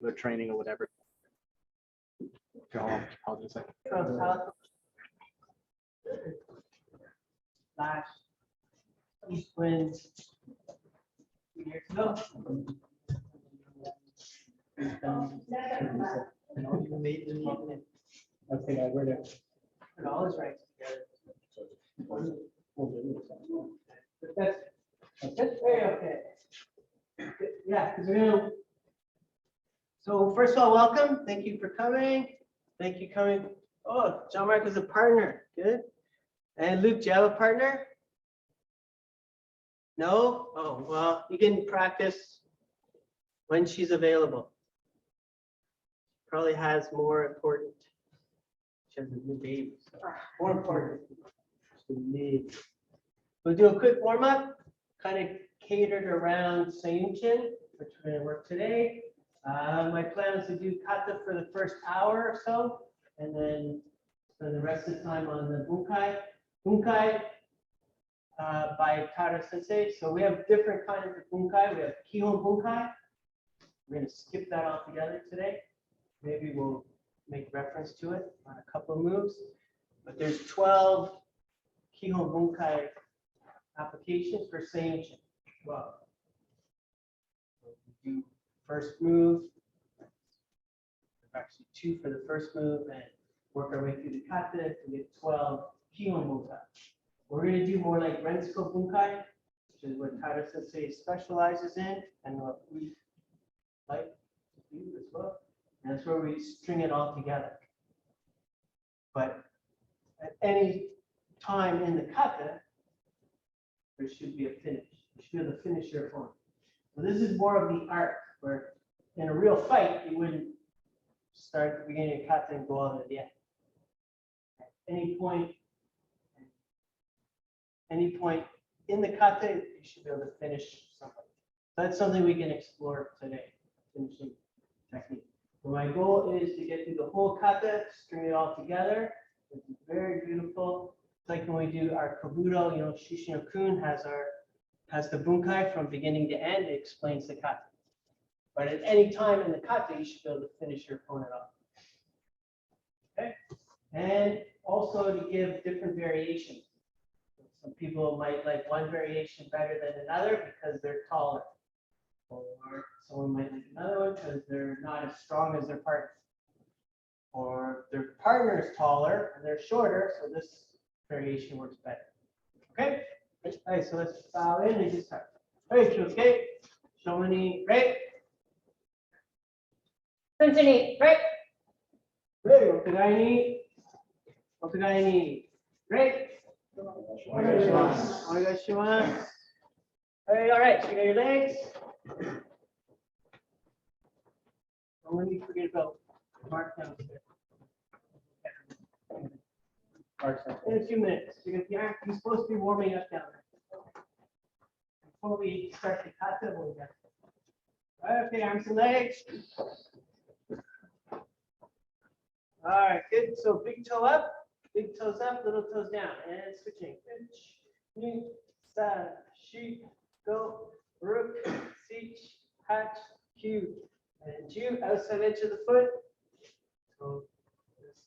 their training or whatever. Okay, hold on a second. Slash Eastwind 2 years ago. Okay, I read it. Put all his rights together. But that's very okay. Yeah, because we're gonna. So first of all, welcome. Thank you for coming. Thank you coming. Oh, John Mark is a partner. Good. And Luke, do you have a partner? No? Oh, well, you can practice when she's available. Probably has more important. She has a new baby. So more important. We'll do a quick warm up, kind of catered around Seiunchin, which we're going to work today. My plan is to do Kata for the first hour or so, and then spend the rest of the time on the Bunkai. Bunkai by Kata Sensei. So we have different kinds of Bunkai. We have Kihon Bunkai. We're going to skip that altogether today. Maybe we'll make reference to it on a couple of moves. But there's 12 Kihon Bunkai applications for Seiunchin. Well, we do first move. Actually, 2 for the first move, and work our way through the Kata to get 12 Kihon Bunkai. We're going to do more like Rensuko Bunkai, which is what Kata Sensei specializes in, and what we like to do as well. And that's where we string it all together. But at any time in the kata, there should be a finish. You should be able to finish your opponent. So this is more of the art, where in a real fight, you wouldn't start at the beginning of kata and go all the way to the end. At any point in the kata, you should be able to finish something. So that's something we can explore today, finishing technique. So my goal is to get through the whole kata, string it all together. It's very beautiful. It's like when we do our kabuto, you know, Shishin-okun has the bunkai from beginning to end. It explains the kata. But at any time in the kata, you should be able to finish your opponent off. Okay, and also to give different variations. Some people might like one variation better than another because they're taller, or someone might like another one because they're not as strong as their partner, or their partner is taller and they're shorter, so this variation works better. Okay? All right, so let's bow in and just start. All right, okay. Shomani, right? Sensei, right? Good. Otagai ni, right? Onegaishimasu. All right, so you got your legs. Don't let me forget about Mark down there. In a few minutes, you're supposed to be warming up down there. Before we start the kata, we'll get. Okay, arms and legs. All right, good. So big toe up, big toes up, little toes down, and switching. Ni, sa, shi, go, rook, sich, hatch, Q, and Ju, outside edge of the foot. So this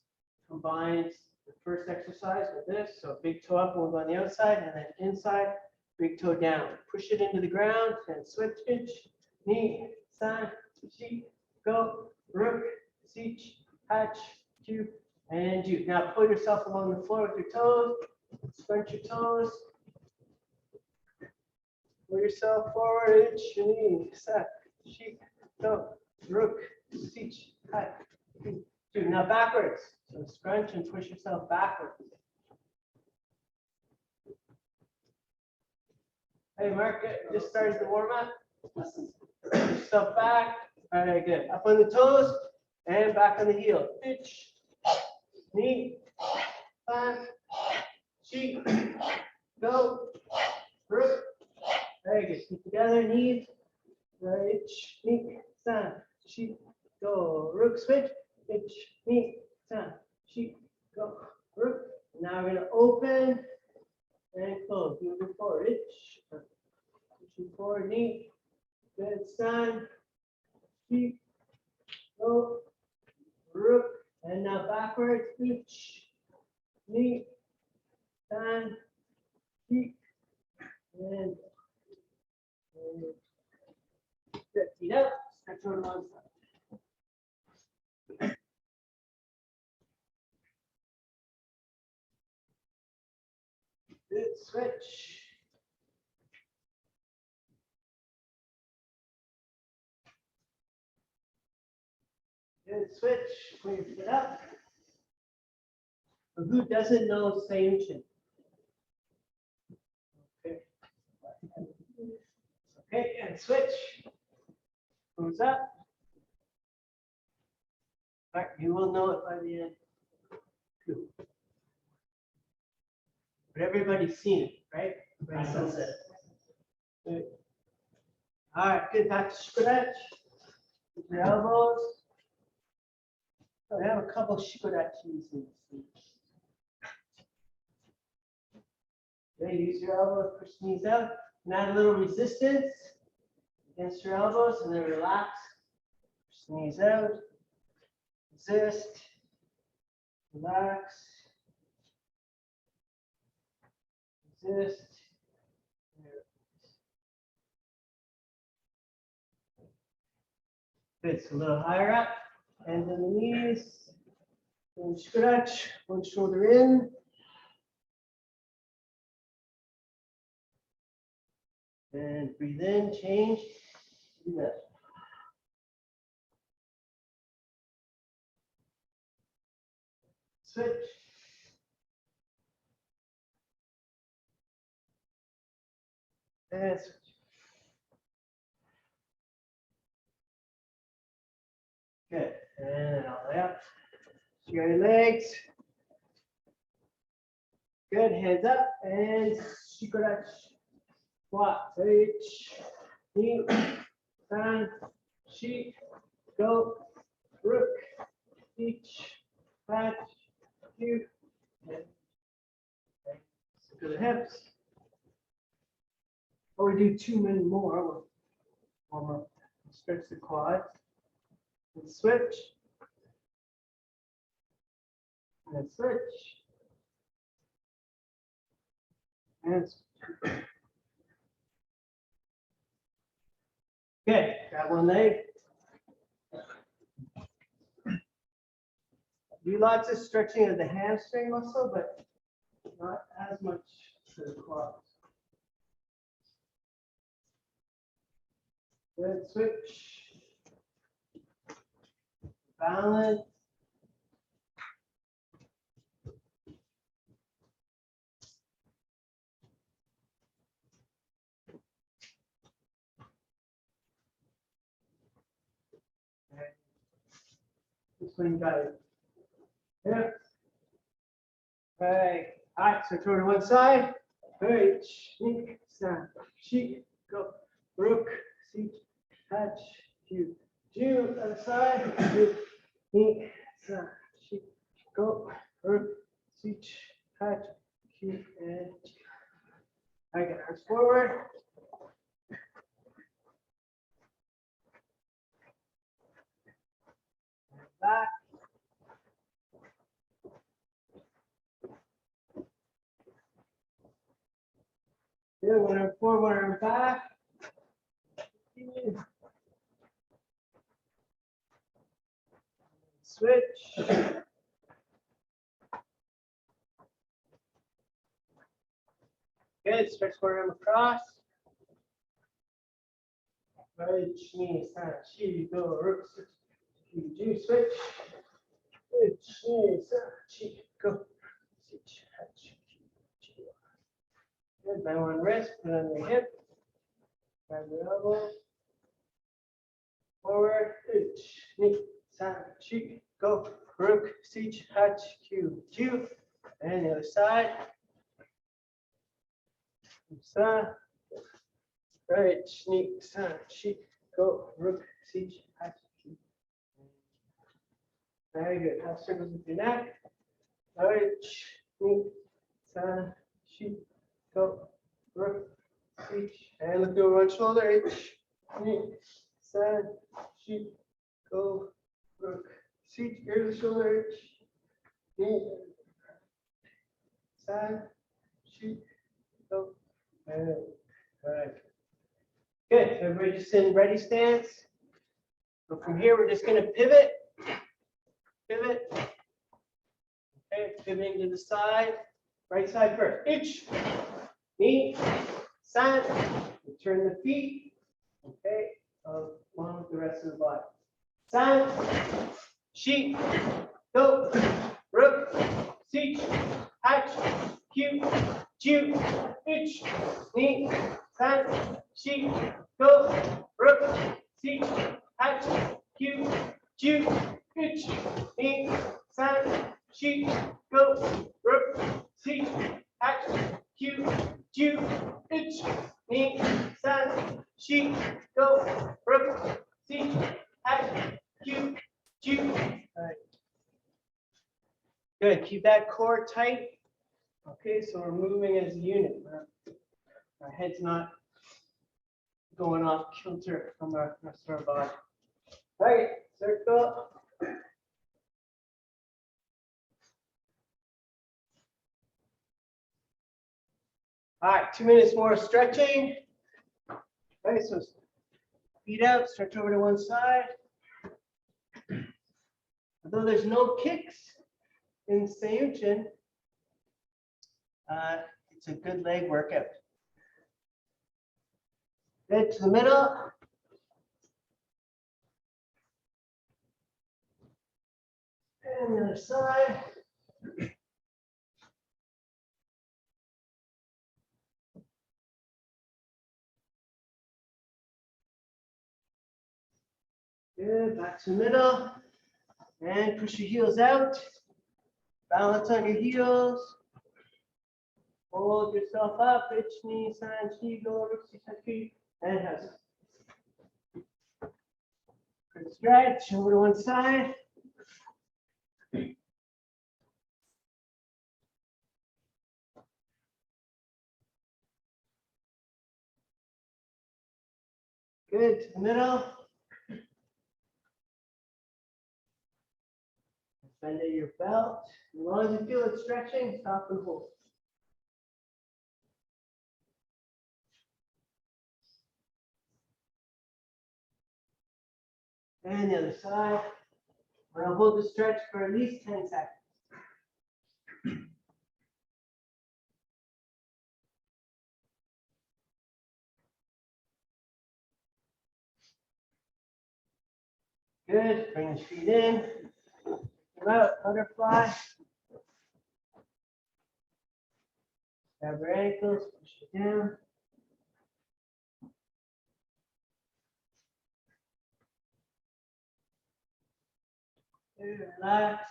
combines the first exercise with this. So big toe up, we'll go on the outside, and then inside, big toe down. Push it into the ground and switch. Ni, sa, shi, go, rook, sich, hatch, Q, and Ju. Now pull yourself along the floor with your toes. Scrunch your toes. Pull yourself forward. Ni, sa, shi, go, rook, sich, hatch, Q. Now backwards. So scrunch and push yourself backwards. Hey, Mark, just started the warm up. Push yourself back. All right, good. Up on the toes and back on the heel. Pitch, knee, fan, cheek, go, root. Very good. Keep together, knees, right, knee, fan, cheek, go, root, switch, pitch, knee, fan, cheek, go, root. Now we're going to open and close. Moving forward, pushing forward, knee, good, stand, cheek, go, rook, and now backwards, each, knee, stand, keep, and good, feet out, stretch on one side. Good, switch. Good, switch, put your foot up. Who doesn't know Seiunchin? Okay. Okay, and switch. Goes up. All right, you will know it by the end. Two. But everybody's seen it, right? Everybody knows it. Good. All right, good. Back to stretch. With your elbows. I have a couple shikorachis in the sleeves. Okay, use your elbows, push knees out, and add a little resistance against your elbows, and then relax. Push knees out, resist, relax, resist. Good, so a little higher up, hands on the knees, and stretch, one shoulder in. And breathe in, change, breathe out. Switch. And switch. Good. And all the way up. Straight your legs. Good. Hands up and shikorach. Squat. Reach. Knee. Stand. Sheep. Go. Rook. Each. Patch. Cube. To the hips. Or we do 2 minutes more. We'll stretch the quads. And switch. And switch. And switch. Good. Grab one leg. Do lots of stretching of the hamstring muscle, but not as much to the quads. Good. Switch. Balance. This one you got it. Yeah. Right. All right, so turn to one side. Right. Sneak, stand, sheep, go. Rook, seat, hatch, cube. Two, other side. Sneak, stand, sheep, go. Rook, seat, hatch, cube, and I get arms forward. Back. Good, one arm forward, one arm back. Switch. Good, stretch one arm across. Right, knee, stand, she, go, rook, switch. You switch. Good, knee, stand, she, go. Switch, hatch. Good, bend one wrist, put on your hip. Grab your elbow. Forward, knee, stand, she, go. Rook, switch, hatch, Q, Q. And the other side. Stand. Right, knee, stand, she, go. Rook, switch, hatch, Q. Very good. Have circles with your neck. Right, knee, stand, she, go. Rook, switch, and look over one shoulder. Knee, stand, she, go. Seat, here's the shoulder arch. Knee. Side. Shoot. Go. Good. Good. Everybody just in ready stance. So from here, we're just going to pivot. Pivot. Okay, pivoting to the side. Right side first. Itch. Knee. Side. Turn the feet. Okay. Along with the rest of the body. Side. Sheet. Go. Rook. Seach. Hatch. Cute. Chew. Itch. Knee. Side. Sheet. Go. Rook. Seach. Hatch. Cute. Chew. Itch. Knee. Side. Sheet. Go. Rook. Seach. Hatch. Cute. Chew. Itch. Knee. Side. Sheet. Go. Rook. Seach. Hatch. Cute. Chew. All right. Good. Keep that core tight. Okay, so we're moving as a unit. Our head's not going off kilter from our rest of our body. All right, circle. All right, 2 minutes more stretching. Okay, so feet out, stretch over to one side. Although there's no kicks in Seiunchin, it's a good leg workout. Good to the middle. And the other side. Good, back to the middle. And push your heels out. Balance on your heels. Hold yourself up. Itch, knee, side, eagle, rook, feet, and has. Good stretch over to one side. Good to the middle. Bend at your belt. As long as you feel it stretching, stop and hold. And the other side. We're going to hold the stretch for at least 10 seconds. Good. Bring the feet in. Come out. Butterfly. Grab your ankles. Push it down. Good. Relax.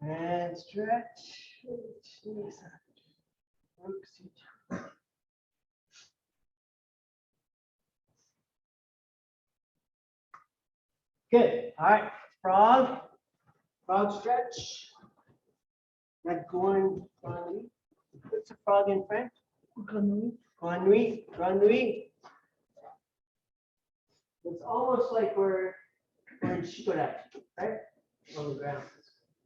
And stretch. Good. All right. Frog. Frog stretch. Like going. What's a frog in French? Grenouille. Grenouille. It's almost like we're in Shikodak, right? On the ground.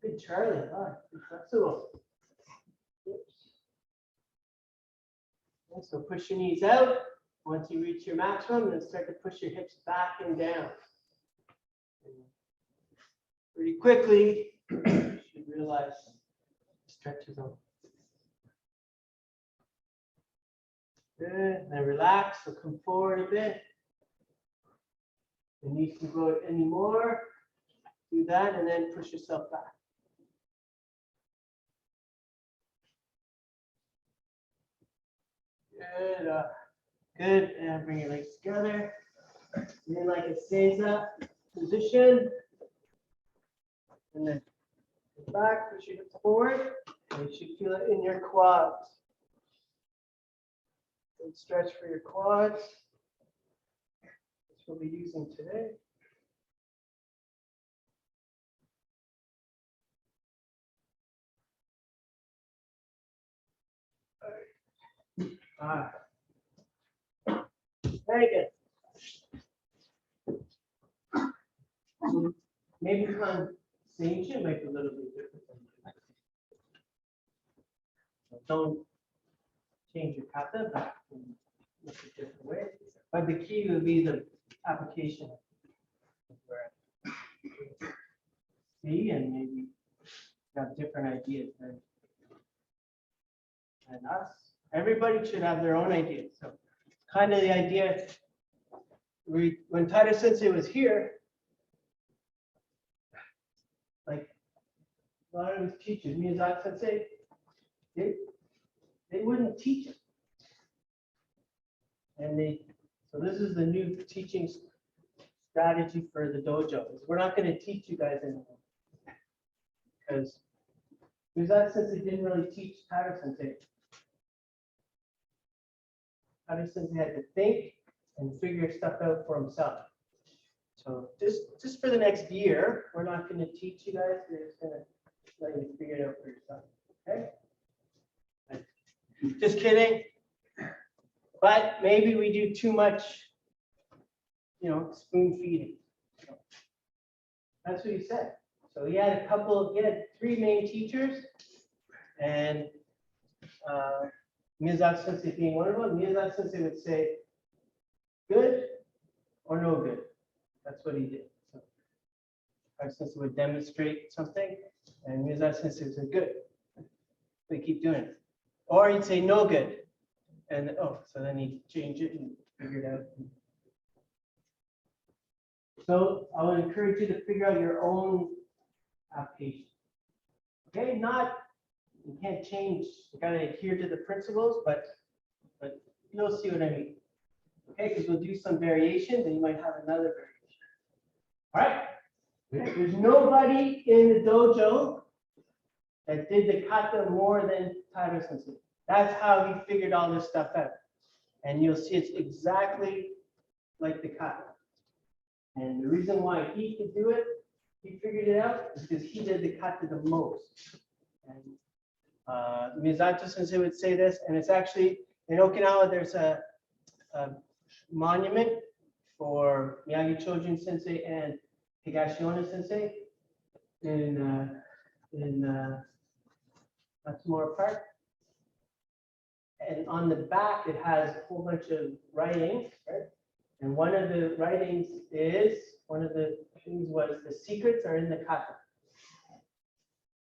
Good Charlie. Oh, good flexible. Okay, so push your knees out. Once you reach your maximum, then start to push your hips back and down. Pretty quickly, you should realize stretches on. Good. Then relax. So come forward a bit. The knees can go any more. Do that and then push yourself back. Good. Good. And bring your legs together. Then like it stays up position. And then back, push your hips forward. And you should feel it in your quads. Good stretch for your quads. Which we'll be using today. All right. Very good. maybe Seiunchin might be a little bit different than mine. So don't change your kata, but look a different way. But the key would be the application. Where see and maybe have different ideas than us. Everybody should have their own ideas. So kind of the idea, when Taira Sensei was here, like a lot of his teachers, Miyazaki Sensei, they wouldn't teach it. And so this is the new teaching strategy for the dojo. We're not going to teach you guys anymore. Because Miyazaki Sensei didn't really teach Taira Sensei. Taira Sensei had to think and figure stuff out for himself. So just for the next year, we're not going to teach you guys. We're just going to let you figure it out for yourself. Okay? Just kidding. But maybe we do too much, spoon feeding. That's what he said. So he had three main teachers, and Miyazaki Sensei being one of them. Miyazaki Sensei would say, good or no good. That's what he did. So Taira Sensei would demonstrate something, and Miyazaki Sensei would say, good. We keep doing it. Or he'd say, no good. And so then he'd change it and figure it out. So I would encourage you to figure out your own application. Okay, you can't change, you gotta adhere to the principles, but you'll see what I mean. Okay, because we'll do some variations and you might have another variation. All right, there's nobody in the dojo that did the kata more than Taira Sensei. That's how he figured all this stuff out. And you'll see it's exactly like the kata. And the reason why he could do it, he figured it out, is because he did the kata the most. And Miyazaki Sensei would say this, and it's actually, in Okinawa, there's a monument for Miyagi Chojun Sensei and Higashiyama Sensei in Matsumura Park. And on the back, it has a whole bunch of writings, right? And one of the things was the secrets are in the kata.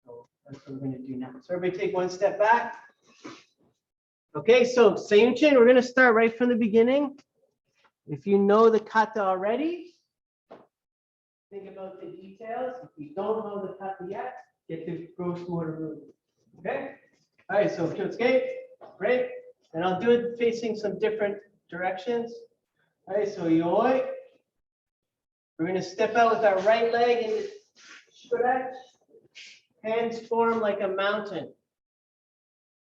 So that's what we're going to do now. So everybody take one step back. Okay, so Seiunchin, we're going to start right from the beginning. If you know the kata already, think about the details. If you don't know the kata yet, get the gross motor movement. Okay? All right, so Kyotsuke, great. And I'll do it facing some different directions. All right, so yoi. We're going to step out with our right leg and stretch. Hands form like a mountain.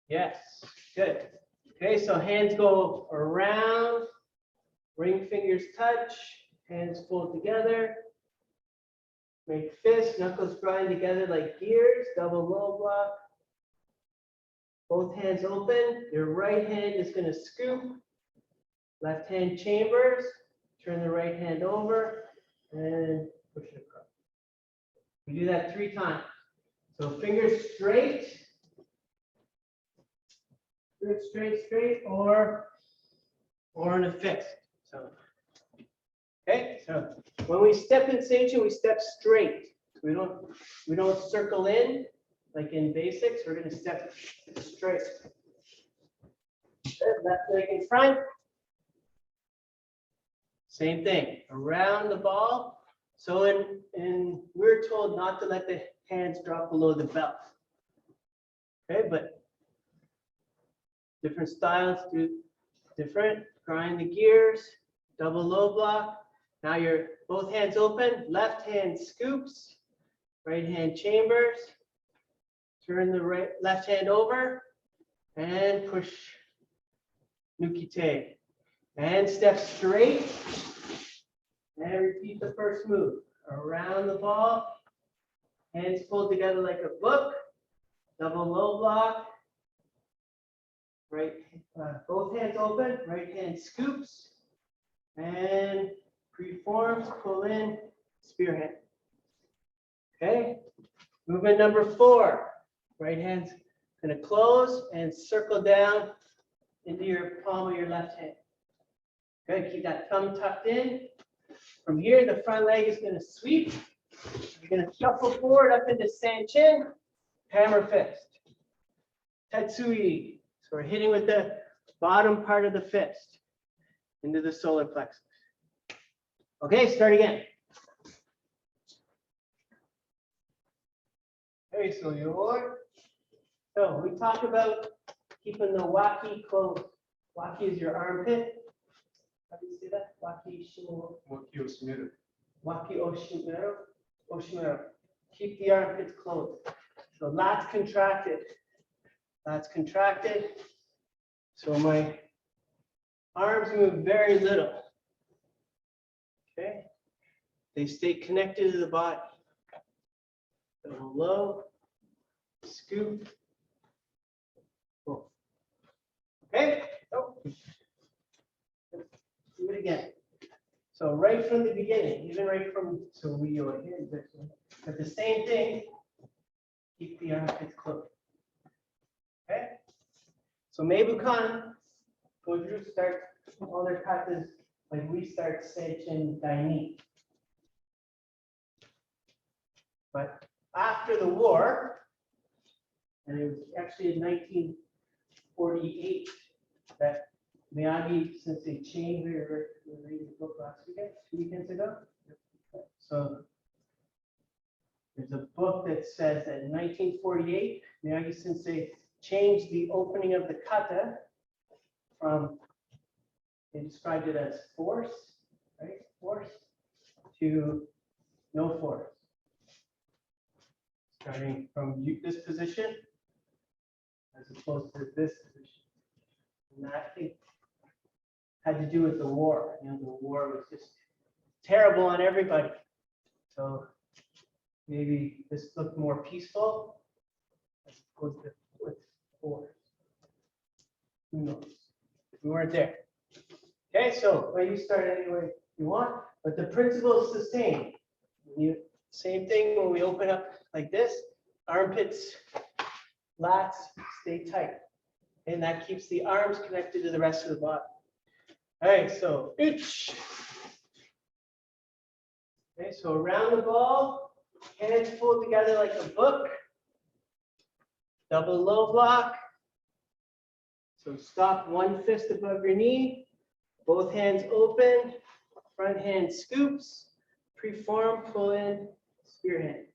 Yes, good. Okay, so hands go around, ring fingers touch, hands fold together. Make fists, knuckles grind together like gears, double low block. Both hands open. Your right hand is going to scoop. Left hand chambers. Turn the right hand over and push it across. We do that 3 times. So fingers straight. Straight, or in a fist. So, okay, so when we step in Seiunchin, we step straight. We don't circle in like in basics. We're going to step straight. Left leg in front. Same thing, around the ball. So we're told not to let the hands drop below the belt. Okay, but different styles do different. Grind the gears, double low block. Now you're both hands open, left hand scoops, right hand chambers. Turn the left hand over and push Nukite. And step straight. And repeat the first move. Around the ball. Hands pulled together like a book. Double low block. Right, both hands open. Right hand scoops. And preforms, pull in, spear hand. Okay, movement number 4. Right hand's gonna close and circle down into your palm of your left hand. Good, keep that thumb tucked in. From here, the front leg is gonna sweep. You're gonna shuffle forward up into Seiunchin, hammer fist. Tetsui. So we're hitting with the bottom part of the fist into the solar plexus. Okay, start again. Okay, so we talk about keeping the waki closed. Waki is your armpit. How do you say that? Waki shimo. Waki oshimero. Oshimero. Keep the armpits closed. So lats contracted. Lats contracted. So my arms move very little. Okay. They stay connected to the body. Go low, scoop. Boom. Okay. Oh. Do it again. So right from the beginning, even right from, so we are here, but the same thing, keep the armpits closed. Okay? So Meibukan, Goju start all their katas like we start Seiunchin Daini. But after the war, and it was actually in 1948 that Miyagi, since they changed, we were reading the book last weekend, 2 weekends ago. So there's a book that says that in 1948, Miyagi, since they changed the opening of the kata from, they described it as force, right? Force to no force. Starting from this position as opposed to this position. And that thing had to do with the war. You know, the war was just terrible on everybody. So maybe this looked more peaceful as opposed to with force. Who knows? We weren't there. Okay, so well, you start any way you want, but the principle is the same. Same thing when we open up like this, armpits, lats stay tight. And that keeps the arms connected to the rest of the body. All right, so itch. Okay, so around the ball, hands pulled together like a book. Double low block. So stop one fist above your knee. Both hands open. Front hand scoops. Preform, pull in, spear hand.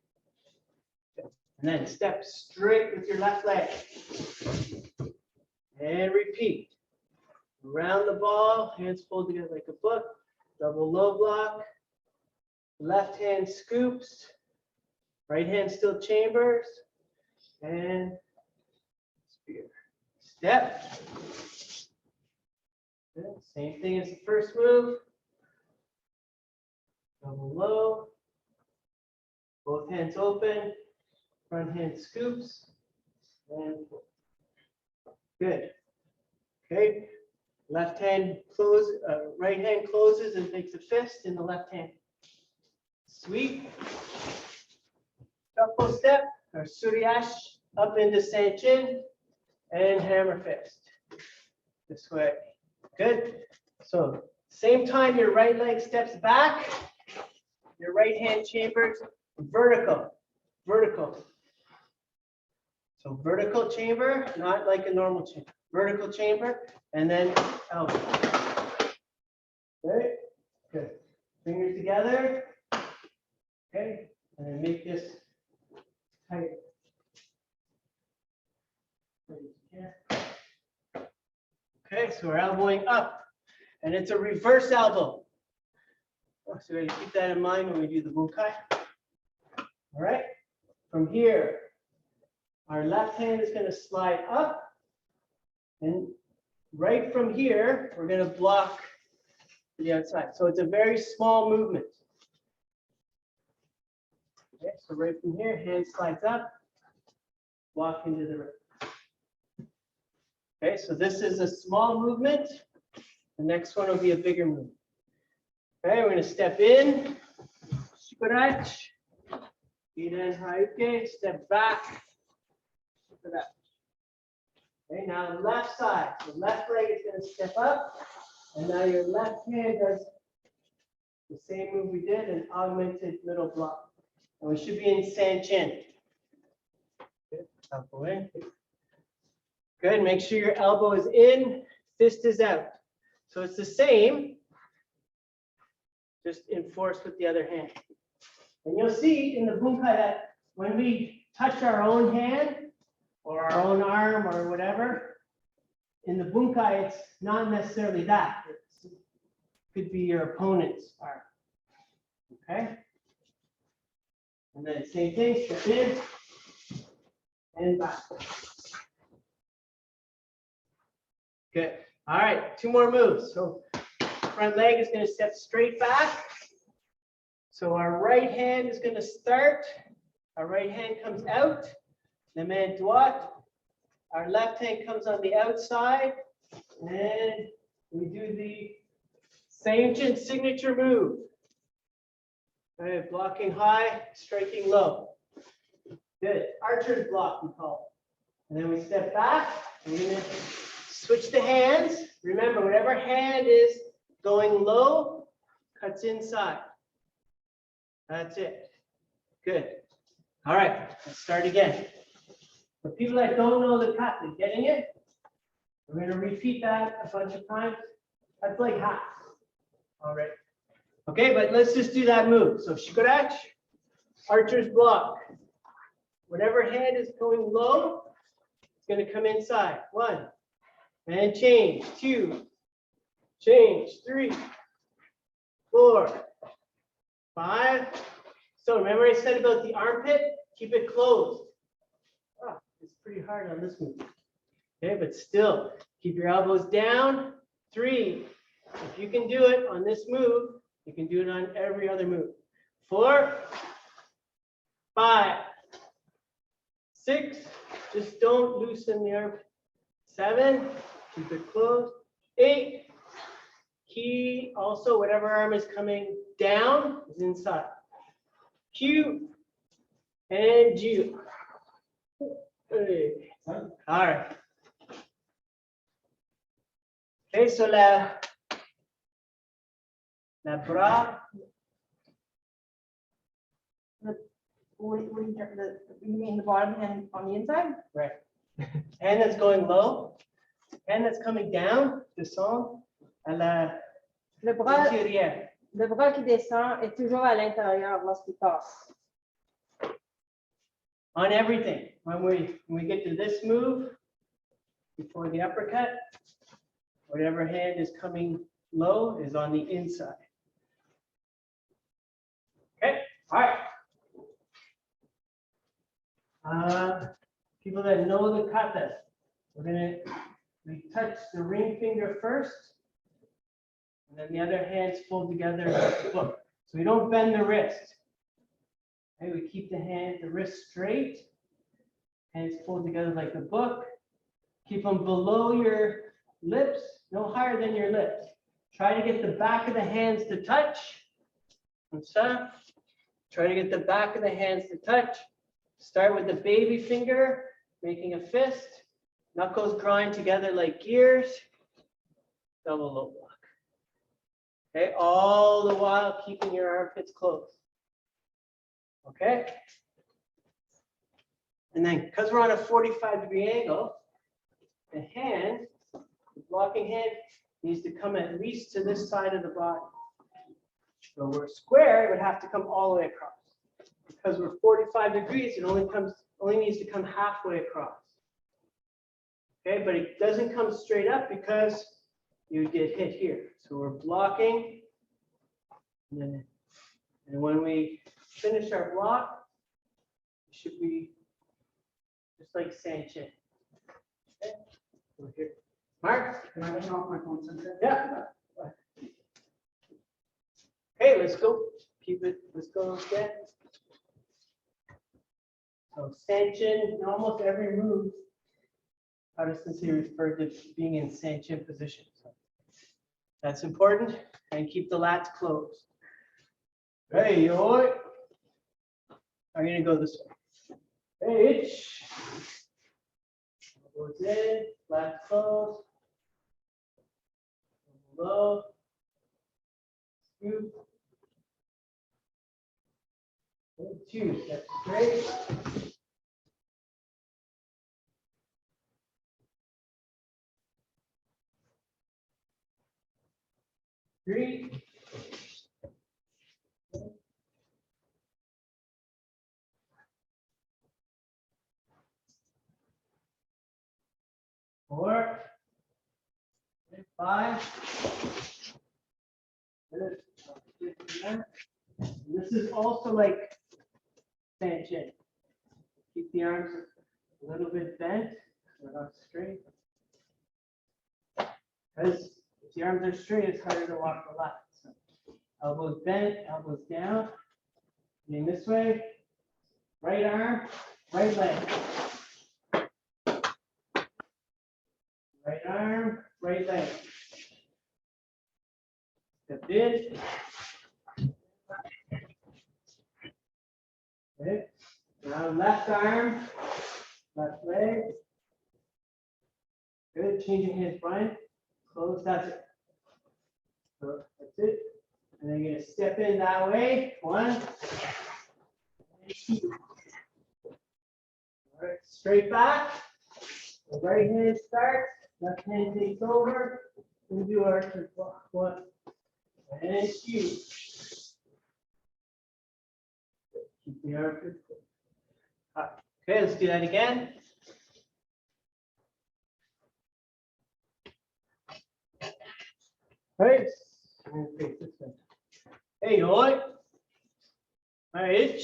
And then step straight with your left leg. And repeat. Around the ball, hands pulled together like a book. Double low block. Left hand scoops. Right hand still chambers. And spear. Step. Good. Same thing as the first move. Double low. Both hands open. Front hand scoops. And good. Okay. Left hand closes, right hand closes and makes a fist in the left hand. Sweep. Shuffle step or suryash up into Seiunchin and hammer fist. This way. Good. So same time your right leg steps back. Your right hand chambers vertical. Vertical. So vertical chamber, not like a normal chamber. Vertical chamber, and then out. Okay, good. Fingers together. Okay, and then make this tight. Okay, so we're elbowing up, and it's a reverse elbow. Oh, so we keep that in mind when we do the Bunkai. All right, from here, our left hand is going to slide up. And right from here, we're going to block the outside. So it's a very small movement. Okay, so right from here, hand slides up, walk into the right. Okay, so this is a small movement. The next one will be a bigger movement. Okay, we're going to step in, scratch, Feet in high, okay, step back. Look at that. Okay, now left side. The left leg is going to step up, and now your left hand does the same move we did, an augmented middle block. And we should be in Seiunchin. Good, elbow in. Good, make sure your elbow is in, fist is out. So it's the same, just enforced with the other hand. And you'll see in the Bunkai that when we touch our own hand or our own arm or whatever, in the Bunkai, it's not necessarily that. It could be your opponent's arm. Okay? And then same thing, step in and back. Good. All right, 2 more moves. So front leg is going to step straight back. So our right hand is going to start. Our right hand comes out. La main droite. Our left hand comes on the outside. And we do the Seiunchin signature move. All right, blocking high, striking low. Good. Archer's block, we call it. And then we step back. We're going to switch the hands. Remember, whatever hand is going low, cuts inside. That's it. Good. All right, let's start again. For people that don't know the kata, getting it? We're going to repeat that a bunch of times. That's like half. All right. Okay, but let's just do that move. So shikurach, archer's block. Whatever hand is going low, it's going to come inside. 1. And change. 2. Change. 3. 4. 5. So remember I said about the armpit? Keep it closed. Oh, it's pretty hard on this move. Okay, but still, keep your elbows down. 3. If you can do it on this move, you can do it on every other move. 4. 5. 6. Just don't loosen the armpit. 7. Keep it closed. 8. Key, also whatever arm is coming down is inside. Q and G. All right. Okay, so la bras. You mean the bottom hand on the inside? Right. Hand that's going low, hand that's coming down, descend à la intérieur. Le bras qui descend est toujours à l'intérieur lorsqu'il passe. On everything. When we get to this move, before the uppercut, whatever hand is coming low is on the inside. Okay, all right. People that know the kata, we touch the ring finger first, and then the other hands fold together like the book. So we don't bend the wrist. Okay, we keep the wrist straight, hands fold together like the book. Keep them below your lips, no higher than your lips. Try to get the back of the hands to touch. Try to get the back of the hands to touch. Start with the baby finger, making a fist. Knuckles grind together like gears. Double low block. Okay, all the while keeping your armpits closed. Okay. And then, because we're on a 45-degree angle, the hand, the blocking hand, needs to come at least to this side of the body. So we're square, it would have to come all the way across. Because we're 45 degrees, it only needs to come halfway across. Okay, but it doesn't come straight up because you would get hit here. So we're blocking. And when we finish our block, it should be just like Seiunchin. Okay, over here. Mark? Can I turn off my phone center? Yeah. Okay, let's go. Keep it, let's go again. So Seiunchin, in almost every move, Protestants here refer to being in Seiunchin position. So that's important. And keep the lats closed. Hey, yo. are gonna go this way. H. Goes in, flat close. Low. Scoop. And 2, step straight. 3. 4. 5. Good. This is also like Seiunchin. Keep the arms a little bit bent, so not straight. Because if the arms are straight, it's harder to walk the left. So elbows bent, elbows down. Lean this way. Right arm, right leg. Right arm, right leg. Step in. Okay. Now left arm, left leg. Good. Changing hands, Brian. Close. That's it. So that's it. And then you're gonna step in that way. 1. And 2. All right. Straight back. The right hand starts. Left hand takes over. We do our block. 1 and 2. Keep the arm good. Okay, let's do that again. All right. Hey, Lloyd. All right.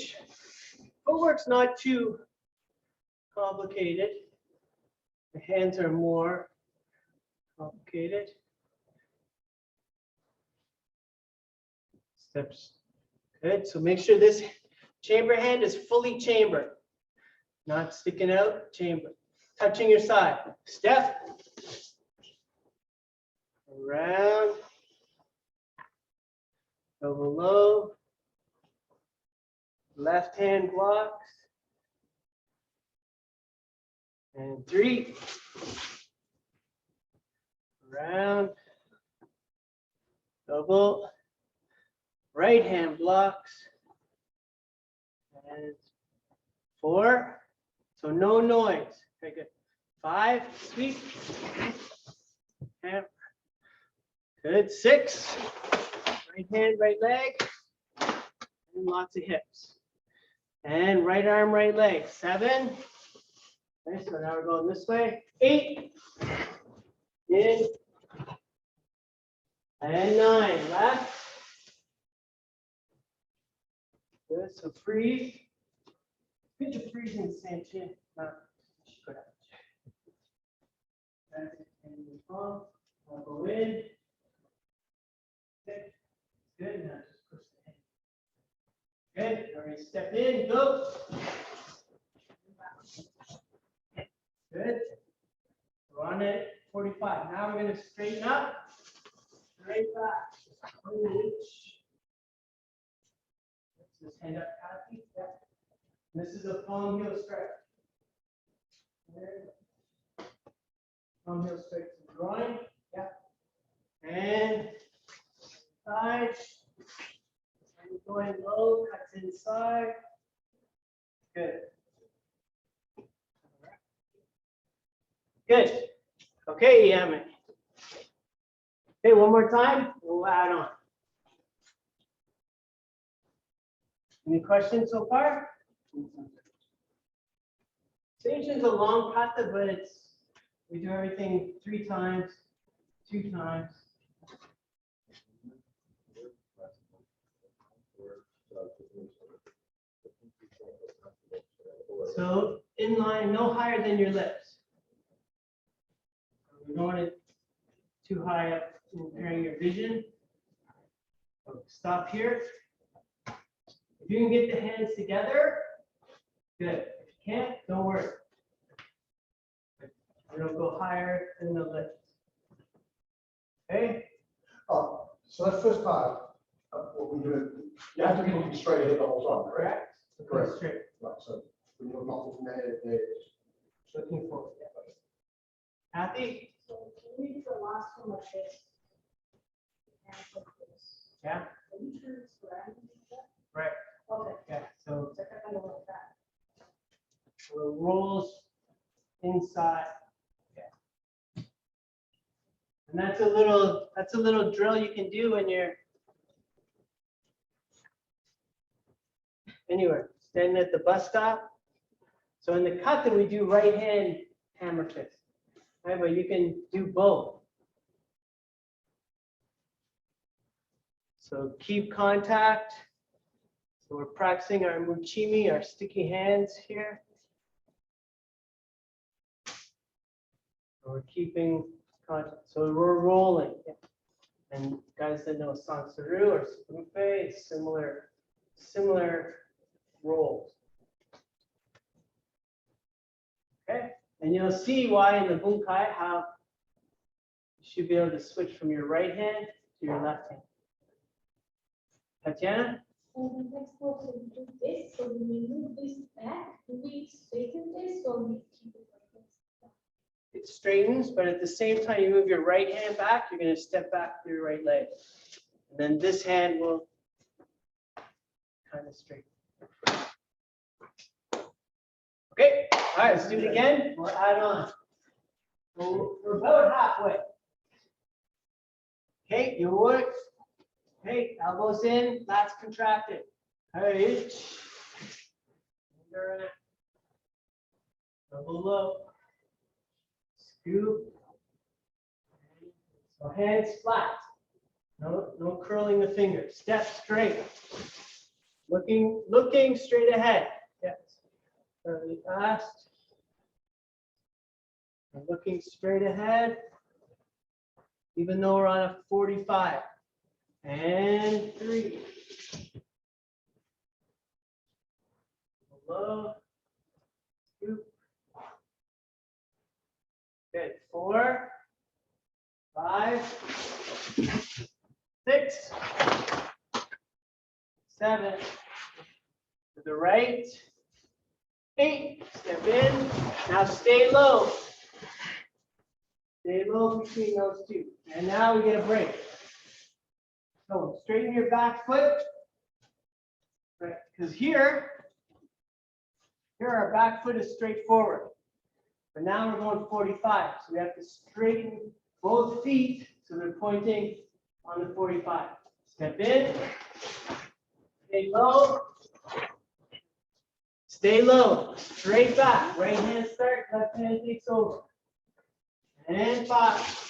Footwork's not too complicated. The hands are more complicated. Steps. Good. So make sure this chamber hand is fully chambered, not sticking out, chambered. Touching your side. Step. Around. Elbow low. Left hand blocks. And 3. Around. Double. Right hand blocks. And 4. So no noise. Okay, good. 5. Sweep. And good. 6. Right hand, right leg. And lots of hips. And right arm, right leg. 7. Okay, so now we're going this way. 8. In. And 9. Left. Good. So freeze. Good to freeze in Seiunchin. Good. And move on. I'll go in. Good. Good. Now just push the hand. Good. All right. Step in. Go. Good. We're on it. 45. Now we're going to straighten up. Straight back. Just hand up, Kata. Yeah. This is a palm heel stretch. Palm heel stretch to groin. Yeah. And side. And going low, cuts inside. Good. Good. Okay, Yaman. Okay, one more time. We'll add on. Any questions so far? Seiunchin's a long kata, but we do everything 3 times, 2 times. So in line, no higher than your lips. We don't want it too high up, impairing your vision. So stop here. If you can get the hands together, good. If you can't, don't worry. It'll go higher than the lips. Okay? So that first part of what we do, you have to be looking straight ahead the whole time, correct? Correct. So go Correct. straight, Right, so when you're not looking at it, there's looking forward. Happy? So can you read the last one like this? And like this. Yeah, Can you turn this around? right. Okay. Yeah, so So I kind of like that. so it rolls inside. Yeah. And that's a little drill you can do when you're anywhere, standing at the bus stop. So in the kata, we do right hand hammer fist. Right, but you can do both. So keep contact. So we're practicing our muchimi, our sticky hands here. So we're keeping contact. So we're rolling. And guys that know Sansaru or Bunkai, similar rolls. Okay, and you'll see why in the Bunkai how you should be able to switch from your right hand to your left hand. Tatiana? And the next one, so we do this, so when we move this back, do we straighten this or we keep it like this? It straightens, but at the same time you move your right hand back, you're going to step back with your right leg. And then this hand will kind of straighten. Okay, all right, let's do it again. We'll add on. So we're about halfway. Okay, you work. Okay, elbows in, lats contracted. All right. Under it. Double low. Scoop. So hands flat. No curling the fingers. Step straight. Looking straight ahead. Yes. Fairly fast. And looking straight ahead. Even though we're on a 45. And 3. Low. Scoop. Good. 4, 5, 6, 7. To the right. 8. Step in. Now stay low. Stay low between those two. And now we get a break. So straighten your back foot. Right, because here our back foot is straight forward. But now we're going 45. So we have to straighten both feet so they're pointing on the 45. Step in. Stay low. Stay low. Straight back. Right hand starts, left hand takes over. And 5.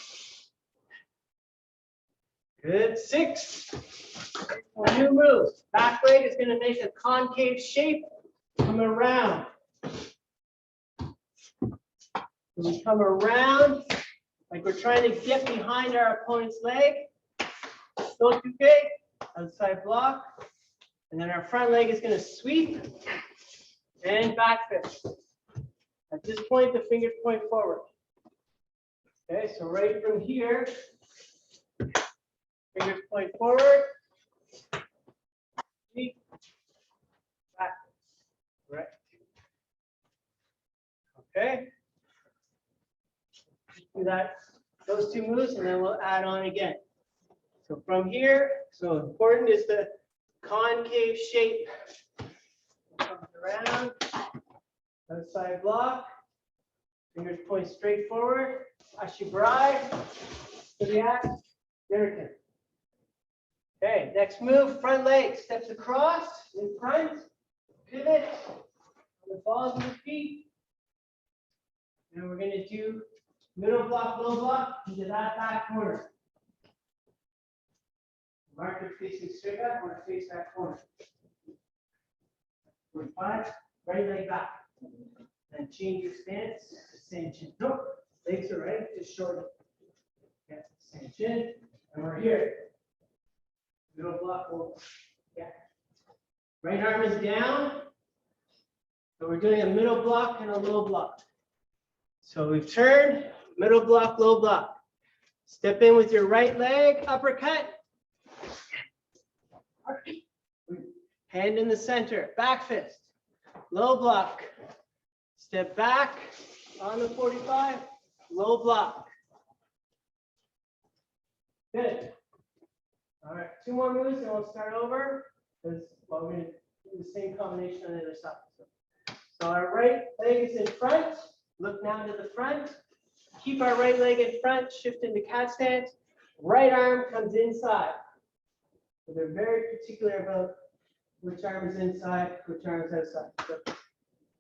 Good. 6. New move. Back leg is going to make a concave shape. Come around. We come around like we're trying to get behind our opponent's leg. Don't too big. Outside block. And then our front leg is going to sweep and back fist. At this point, the fingers point forward. Okay, so right from here, fingers point forward. Sweep. Back. Right. Okay. Do that, those two moves, and then we'll add on again. So from here, so important is the concave shape. Comes around, outside block, fingers point straight forward. Ashibride to the axe, American. Okay, next move, front leg, steps across, in front, pivot, on the balls of the feet. And we're going to do middle block, low block, into that back corner. Marker facing straight up, or face that corner. 45, right leg back. Then change your stance, Seiunchin. Nope, legs are right, just shorten. Yeah, Seiunchin, and we're here. Middle block, low block. Yeah. Right arm is down. So we're doing a middle block and a low block. So we've turned, middle block, low block. Step in with your right leg, uppercut. Hand in the center, back fist, low block. Step back on the 45, low block. Good. All right, 2 more moves and we'll start over. Because we're going to do the same combination on the other side. So our right leg is in front. Look now to the front. Keep our right leg in front, shift into cat stance. Right arm comes inside. So they're very particular about which arm is inside, which arm is outside. So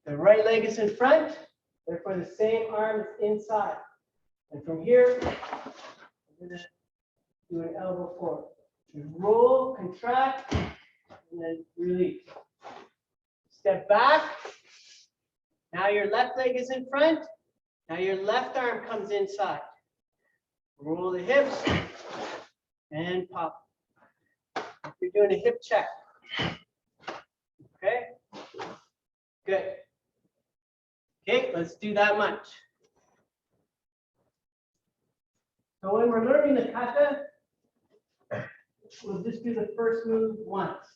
the right leg is in front, therefore the same arm is inside. And from here, I'm going to do an elbow forward. You roll, contract, and then release. Step back. Now your left leg is in front. Now your left arm comes inside. Roll the hips and pop. If you're doing a hip check. Okay? Good. Okay, let's do that much. So when we're learning the kata, we'll just do the first move once.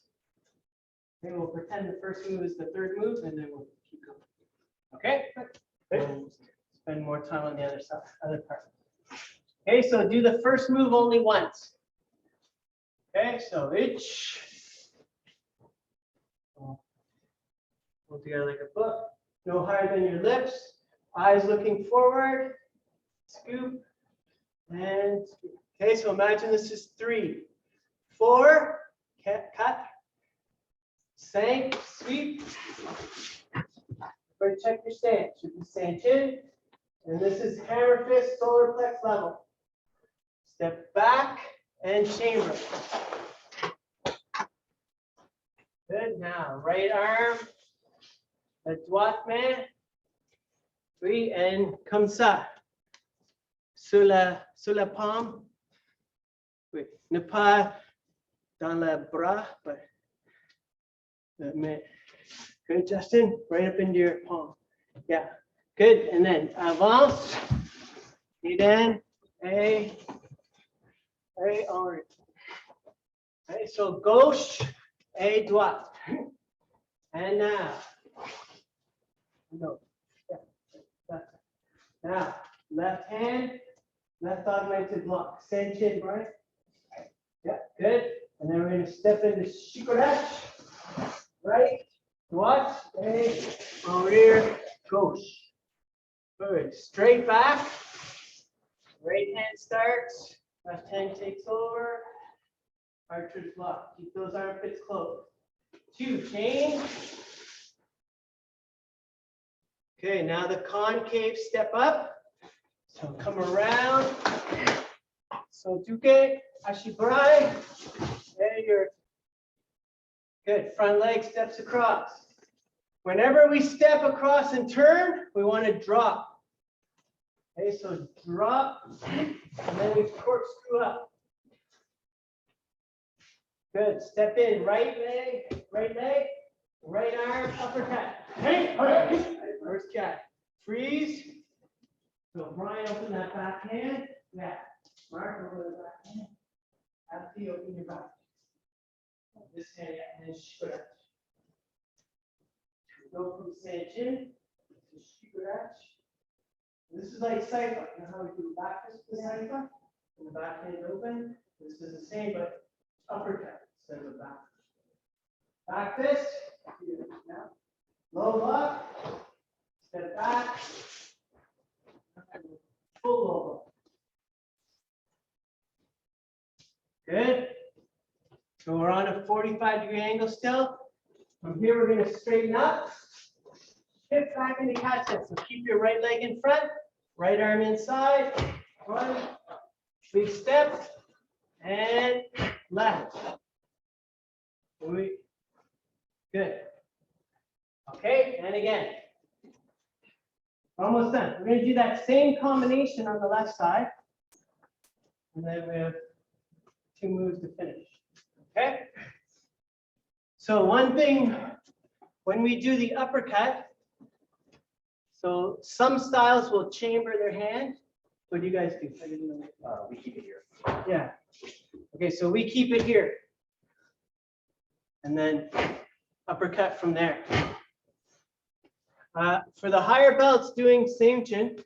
Okay, we'll pretend the first move is the third move, and then we'll keep going. Okay? We'll spend more time on the other side, other part. Okay, so do the first move only once. Okay, so itch. Hold together like a book. No higher than your lips. Eyes looking forward. Scoop. And scoop. Okay, so imagine this is 3, 4. Cut. Sank. Sweep. Everybody check your stance. You can Seiunchin. And this is hammer fist, solar plex level. Step back and chamber. Good. Now, right arm. A droite main. Oui, and comme ça. Sur la paume. Oui, ne pas dans le bras, but good, Justin. Right up into your palm. Yeah. Good. And then avance. Et then a orange. Okay, so gauche, et droite. And now. No. Yeah. Now, left hand, left augmented block. Seiunchin, right? Yeah, good. And then we're going to step into shikodachi. Right, droite, et arrière, gauche. Good. Straight back. Right hand starts. Left hand takes over. Archer's block. Keep those armpits closed. 2, change. Okay, now the concave step up. So come around. So duke, ashibarai. There you're good. Front leg steps across. Whenever we step across and turn, we want to drop. Okay, so drop, and then we corkscrew up. Good. Step in, right leg, right arm, uppercut. First cat. Freeze. So Brian, open that back hand. Yeah. Mark over the back hand. After you open your back. This hand, yeah, and then shikodachi. Go from Seiunchin to shikodachi. This is like Seifa. You know how we do back fist to Seifa? And the back hand open. This is the same, but uppercut instead of back. Back fist. Now. Low block. Step back. Full low block. Good. So we're on a 45-degree angle still. From here, we're going to straighten up. Hip back into cat step. So keep your right leg in front, right arm inside. 1, big step, and left. Good. Okay, and again. Almost done. We're going to do that same combination on the left side. And then we have 2 moves to finish. Okay? So one thing, when we do the uppercut, so some styles will chamber their hand. What do you guys do? I didn't know. We keep it here. Yeah. Okay, so we keep it here. And then uppercut from there. For the higher belts doing Seiunchin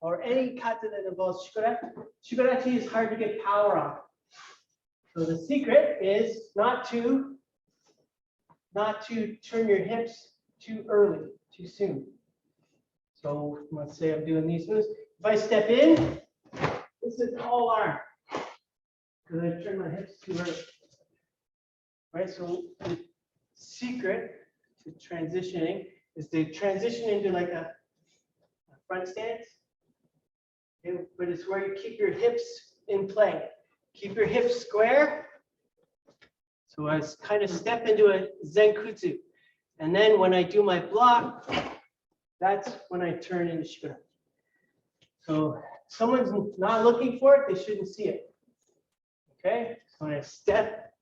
or any kata that involves shikorachi is hard to get power on. So the secret is not to turn your hips too early, too soon. So let's say I'm doing these moves. If I step in, this is all arm because I turn my hips too early. Right. So the secret to transitioning is to transition into like a front stance. Okay, but it's where you keep your hips in play. Keep your hips square. So I kind of step into a zenkutsu. And then when I do my block, that's when I turn into shikorachi. So if someone's not looking for it, they shouldn't see it. Okay, so when I step,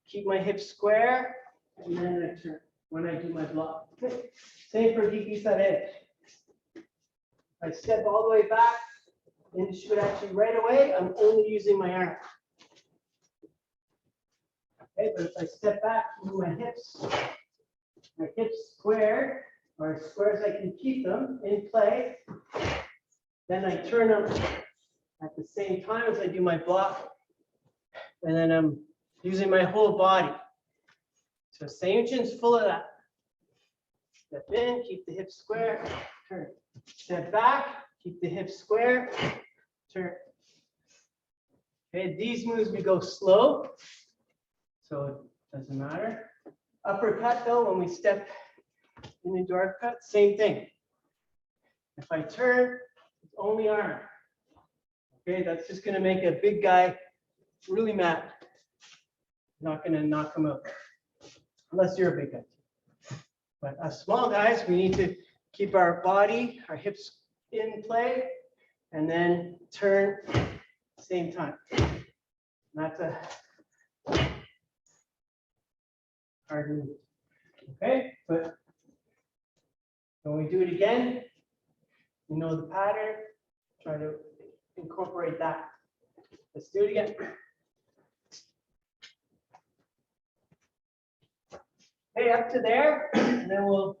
keep my hips square, and then I turn when I do my block. Same for hikisar edge. I step all the way back into shikorachi right away, I'm only using my arm. Okay, but if I step back, move my hips squared, or as square as I can keep them in play, then I turn them at the same time as I do my block, and then I'm using my whole body. So Seiunchin's full of that. Step in, keep the hips square, turn. Step back, keep the hips square, turn. Okay, these moves we go slow, so it doesn't matter. Uppercut though, when we step into our uppercut, same thing. If I turn, it's only arm. Okay, that's just gonna make a big guy really mad. Not gonna knock him out, unless you're a big guy. But us small guys, we need to keep our body, our hips in play, and then turn same time. That's a hard move. Okay, but when we do it again, you know the pattern, try to incorporate that. Let's do it again. Okay, up to there, and then we'll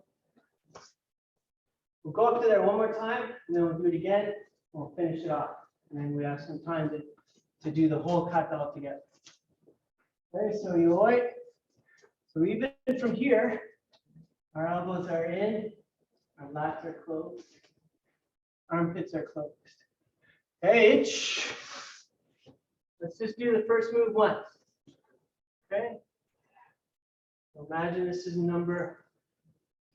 go up to there one more time, and then we'll do it again, and we'll finish it off. And then we have some time to do the whole kata all together. Okay, so yoi. So even from here, our elbows are in, our lats are closed, armpits are closed. Okay, let's just do the first move once. Okay. So imagine this is number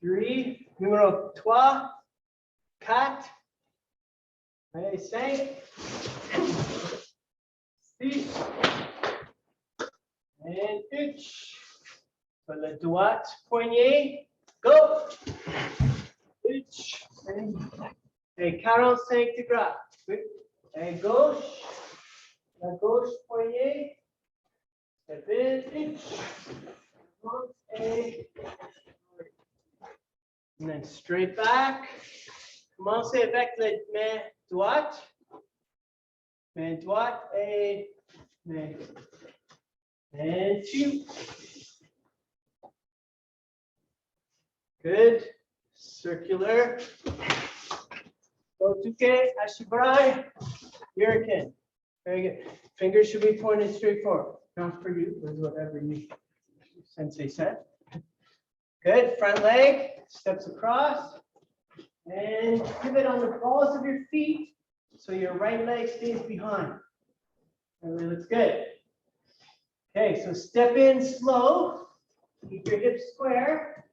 3, numero 3, 4, okay, 5, 6, and 8. So le droite, poignet, go. 8, et 45 degrés. Et gauche, la gauche, poignet, step in, and then straight back. Commencez avec la main droite. Main droite et main. And 2. Good. Circular. Gotuke, Ashibarai, Yuriken. Very good. Fingers should be pointed straight forward. Not for you, but whatever you sensei said. Good. Front leg, steps across. And pivot on the balls of your feet so your right leg stays behind. Everybody looks good. Okay, so step in slow. Keep your hips square.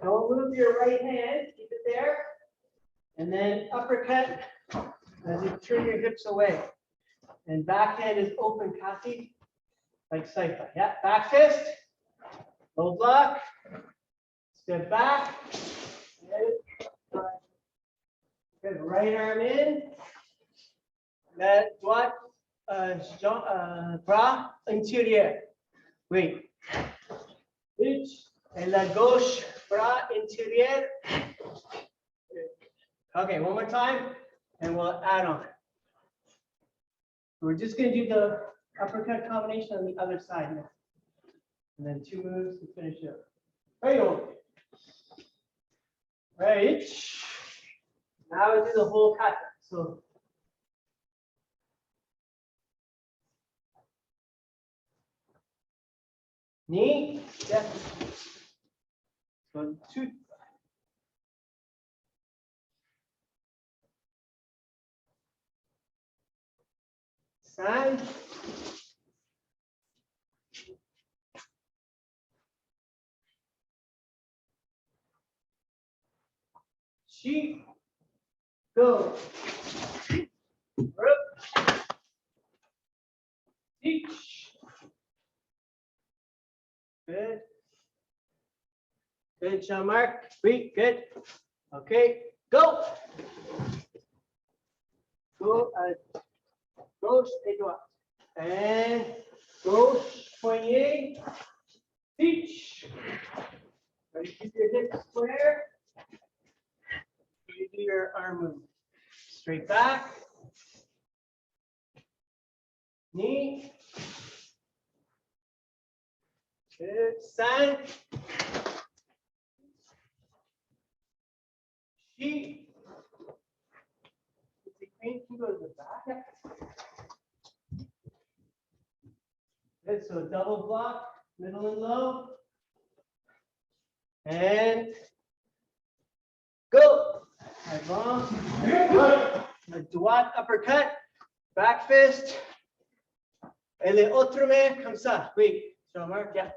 Don't move your right hand. Keep it there. And then uppercut as you turn your hips away. And backhand is open kati, like saifa. Yeah, back fist, low block, step back. Good, right arm in. La droite, bras intérieur. Oui. Et la gauche, bras intérieur. Okay, one more time, and we'll add on. We're just going to do the uppercut combination on the other side now. And then 2 moves to finish it up. Right over. Right. Now we do the whole kata. So knee, step. So 2. Side. Sheep. Go. Rook. Teach. Good. Good, Jean-Marc. Wait, good. Okay, go. Go, gauche et droite. And gauche, poignet, teach. Ready to keep your hips square. You do your arm move. Straight back. Knee. Good. Side. Sheep. The queen can go to the back. Good. So double block, middle and low. And go. Advance. A droite uppercut. Back fist. Et les autres mains comme ça. Oui. Jean-Marc, yeah.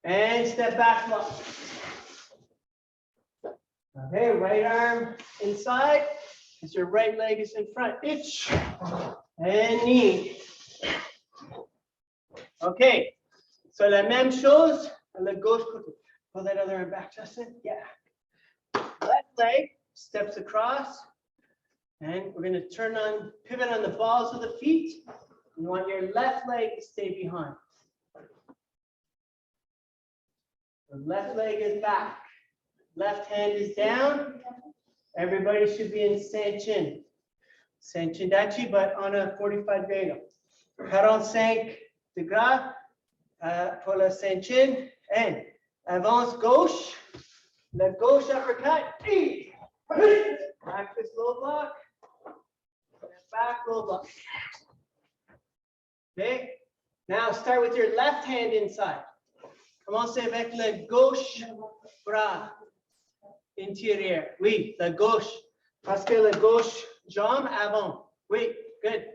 And step back block. Okay, right arm inside. Because your right leg is in front. Itch. And knee. Okay. So la même chose. Le gauche côté. Pull that other arm back, Justin. Yeah. Left leg steps across. And we're going to turn on, pivot on the balls of the feet. You want your left leg to stay behind. The left leg is back. Left hand is down. Everybody should be in Seiunchin. Seiunchin dachi, but on a 45 angle. 45 degrés pour le Seiunchin. And avance gauche. Le gauche uppercut. Back this low block. Back low block. Okay. Now start with your left hand inside. Commencez avec le gauche bras intérieur. Oui, le gauche. Parce que le gauche jambe avant. Oui, good.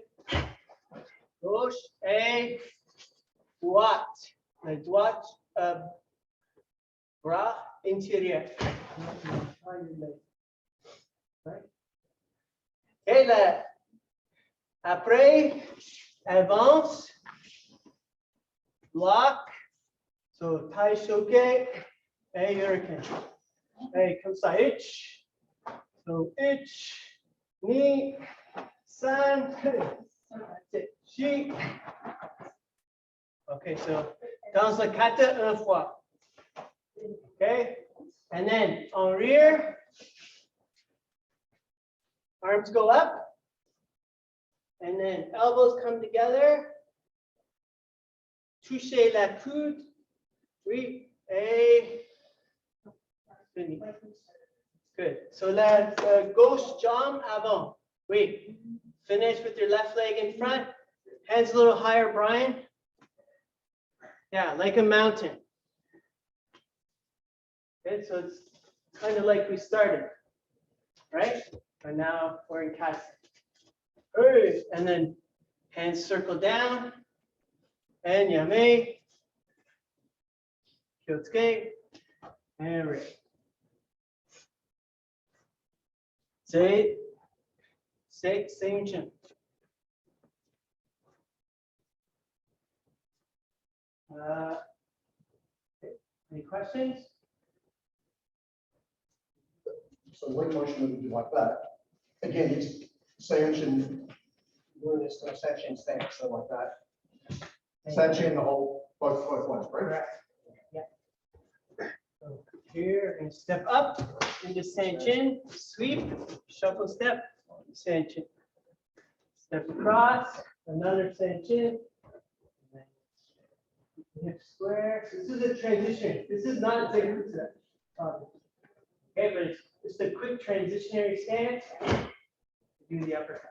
Gauche et droite. Le droite bras intérieur. Et là, après, avance, bloc. So tai shoke et hurricane. Hey, comme ça, itch. So itch, knee, san, sheep. Okay, so dans le kata une fois. Okay, and then en rear, arms go up, and then elbows come together. Touchez la coude. Oui, et fini. Good. So la gauche jambe avant. Oui. Finish with your left leg in front. Hands a little higher, Brian. Yeah, like a mountain. Good. So it's kind of like we started, right? But now we're in kata. And then hands circle down. And yame. Kyotsuke. And right. Seiunchin. Any questions? So the leg motion would be like that. Again, it's Seiunchin, doing this in a Seiunchin stance, so like that. Seiunchin the whole, both ones, right? Correct. Yeah. So here and step up into Seiunchin, sweep, shuffle step, Seiunchin. Step across, another Seiunchin. Hip square. This is a transition. This is not a thing. Okay, but it's just a quick transitionary stance. Do the uppercut.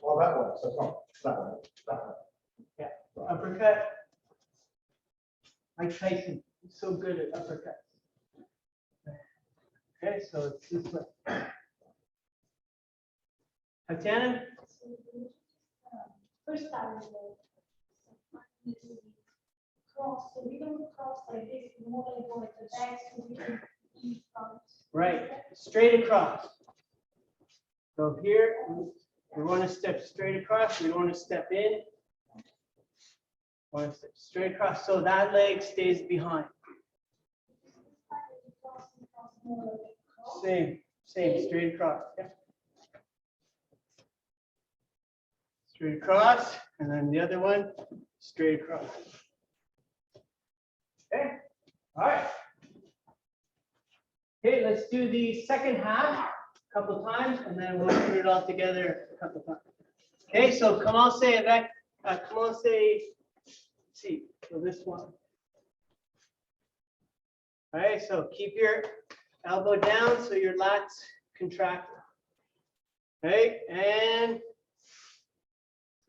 Well, that one, so no, that one, that one. Yeah, uppercut. Mike Tyson, he's so good at uppercuts. Okay, so it's this way. Tatiana? First time, cross, so we don't cross like this, more like go like the back, so we can eat front. Right, straight across. So here, we want to step straight across. We want to step in. Want to step straight across, so that leg stays behind. Same, straight across. Yeah. Straight across, and then the other one, straight across. Okay, all right. Okay, let's do the second half a couple times, and then we'll put it all together a couple times. Okay, so commencez avec, commencez ici, so this one. All right, so keep your elbow down so your lats contract. Okay, and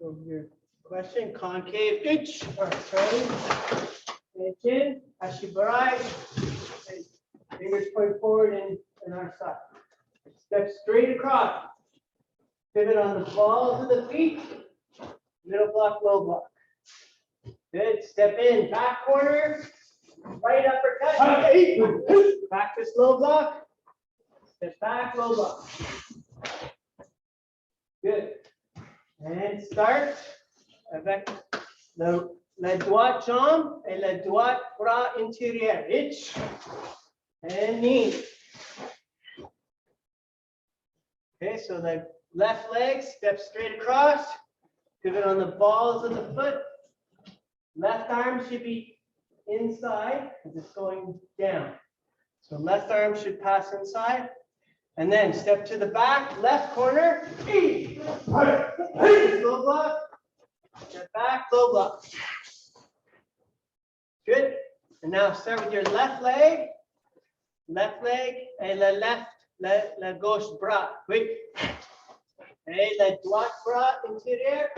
so your question, concave itch, or sorry, chin, ashibarai, fingers point forward and our side. Step straight across. Pivot on the balls of the feet. Middle block, low block. Good. Step in, back corner. Right uppercut. Practice low block. Step back, low block. Good. And start avec la droite jambe et la droite bras intérieur. Itch. And knee. Okay, so the left leg, step straight across, pivot on the balls of the foot. Left arm should be inside because it's going down. So left arm should pass inside. And then step to the back, left corner. Low block. Step back, low block. Good. And now start with your left leg. Left leg and la gauche bras. Oui. Et la droite bras intérieur.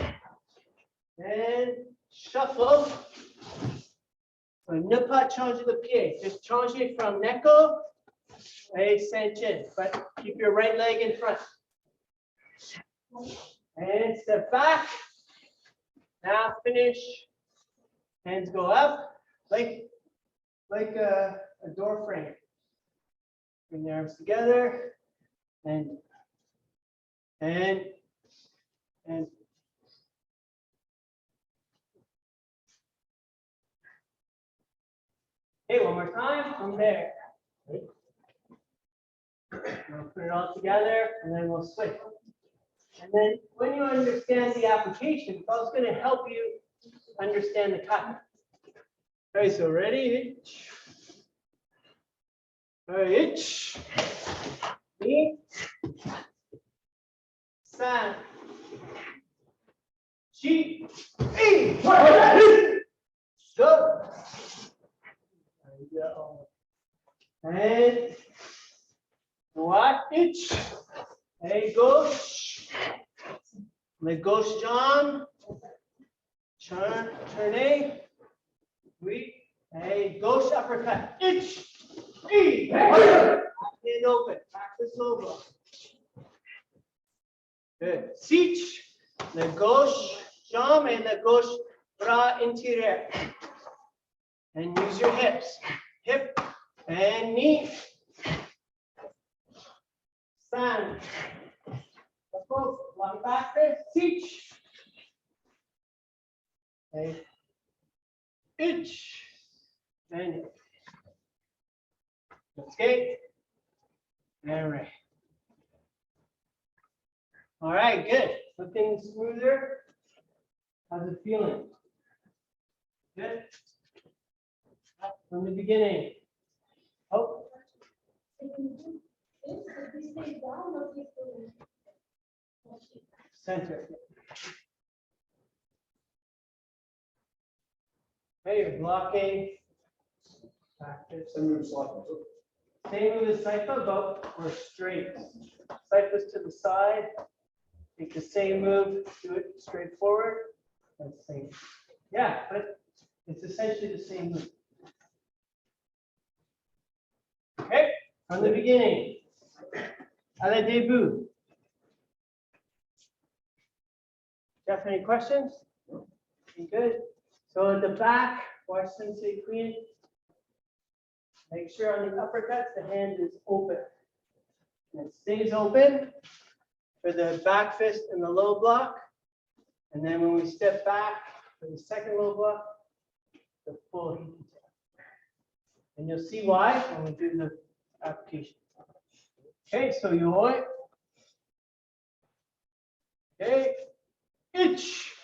And shuffle. So ne pas changer le pied. Just change it from neko et Seiunchin. But keep your right leg in front. And step back. Now finish. Hands go up like a door frame. Bring the arms together and okay, one more time from there. We'll put it all together and then we'll switch. And then when you understand the application, it's also going to help you understand the kata. All right, so ready? Itch, knee, san, chi, go. There you go. And what? Itch, et gauche, le gauche jambe, tournez, oui, et gauche uppercut, itch. Hand open. Practice low block. Good. Sitch. La gauche jambe et la gauche bras intérieur. And use your hips. Hip and knee. Stand. One back there. Sitch. Okay. Itch. And okay. All right. All right, good. Looking smoother. How's it feeling? Good. From the beginning. Oh. Center. Okay, you're blocking. Practice. And move slightly. Same move as Saifa, but we're straight. Saifa's to the side. Take the same move, do it straight forward. That's the same. Yeah, but it's essentially the same move. Okay, from the beginning. À la début. Jeff, any questions? You good? So at the back, watch Sensei Queen. Make sure on the uppercuts, the hand is open. And it stays open for the back fist and the low block. And then when we step back for the second low block, the full heat attack. And you'll see why when we do the application. Okay, so you hold it. Okay, itch.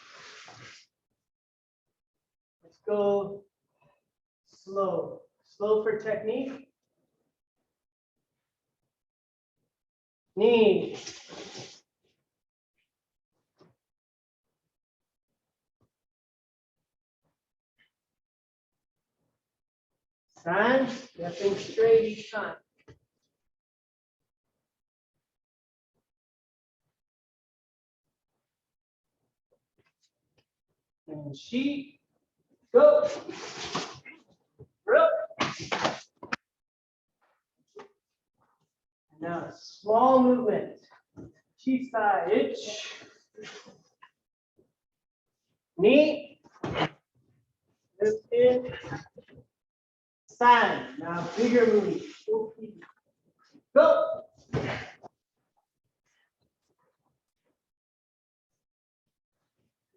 Let's go slow. Slow for technique. Knee. Stand, stepping straight each time. And sheet, go. Rook. Now small movement. Sheet side, itch. Knee. Lift in. Stand. Now bigger move. Go.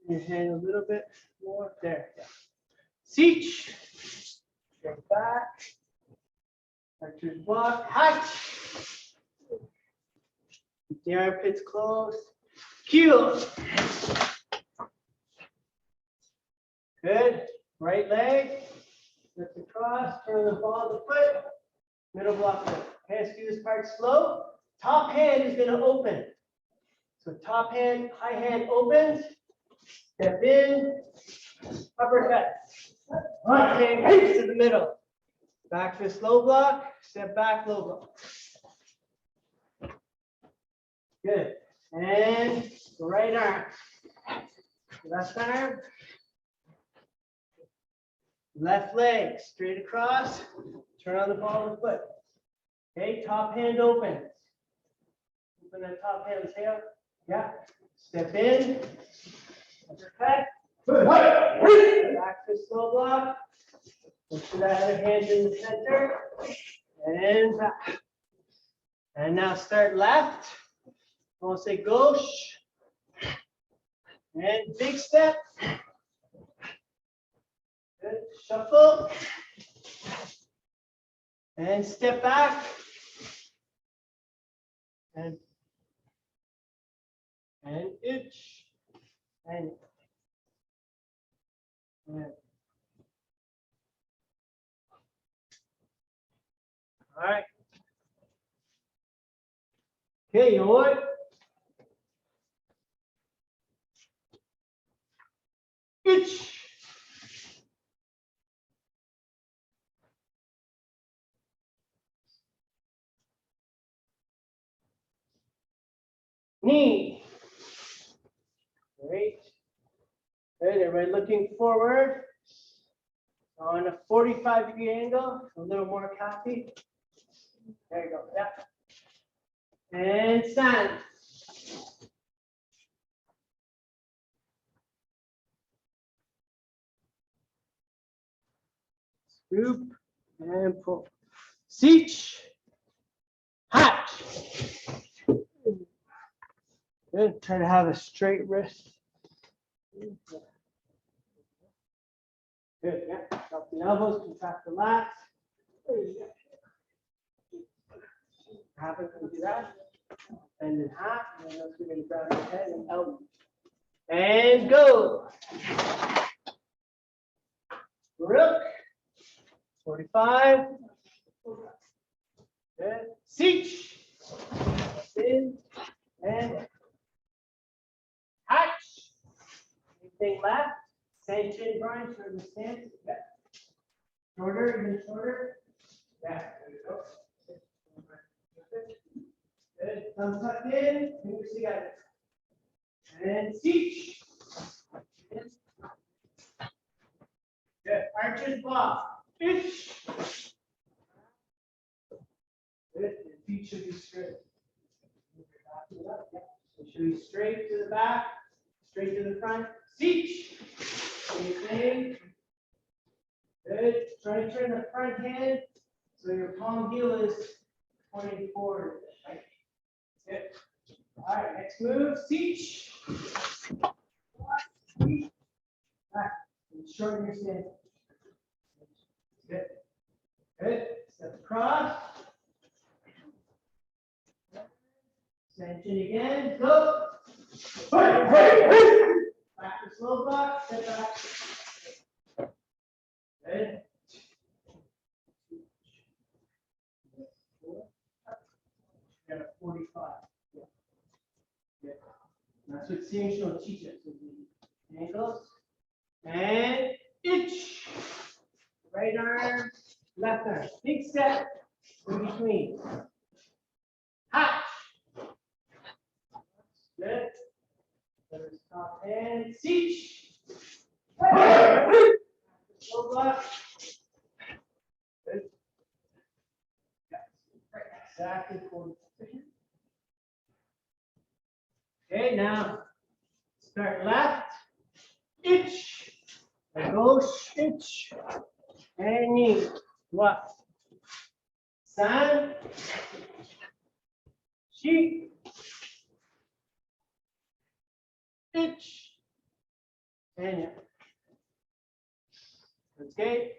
Your hand a little bit more. There. Seach. Step back. Archer's block. Hatch. Keep the armpits closed. Heel. Good. Right leg. Lift across. Turn the ball to foot. Middle block. Okay, let's do this part slow. Top hand is going to open. So top hand, high hand opens. Step in. Uppercut. Okay, right to the middle. Back fist low block. Step back, low block. Good. And right arm. Left arm. Left leg. Straight across. Turn on the ball of the foot. Okay, top hand opens. Open that top hand, tail. Yeah. Step in. Uppercut. Back fist low block. Make sure that other hand's in the center. And back. And now start left. We'll say gauche. And big step. Good. Shuffle. And step back. And itch. And all right. Okay, you know what? Itch. Knee. Great. Good. Everybody looking forward on a 45-degree angle. A little more coffee. There you go. Yeah. And stand. Scoop and pull. Seach. Hatch. Good. Try to have a straight wrist. Good. Yeah. Drop the elbows, contract the lats. Happen to do that. Bend in half. And then we're going to grab your head and elbow. And go. Rook. 45. Good. Seach. In. And hatch. Anything left? Seiunchin, Brian, shorten the stance. Yeah. Shorter, even shorter. Yeah, there you go. Good. Thumb tucked in, fingers together. And teach. Good. Arches block. Itch. Good. Your feet should be straight. It should be straight to the back, straight to the front. Teach. Same thing. Good. Try to turn the front hand so your palm heel is pointing forward. Right? Good. All right, next move. Teach. Back. And shorten your stance. Good. Good. Step across. Seiunchin again. Go. Back to slow block. Step back. Good. Got a 45. Yeah. Good. That's what Seiunchin will teach us. Ankles. And itch. Right arm, left arm. Big step in between. Hot. Good. There's top hand. Teach. Slow block. Good. Exactly 40. Okay, now start left. Itch. Gauche. Itch. And knee. Left. San. Shi. Itch. And yeah. Okay.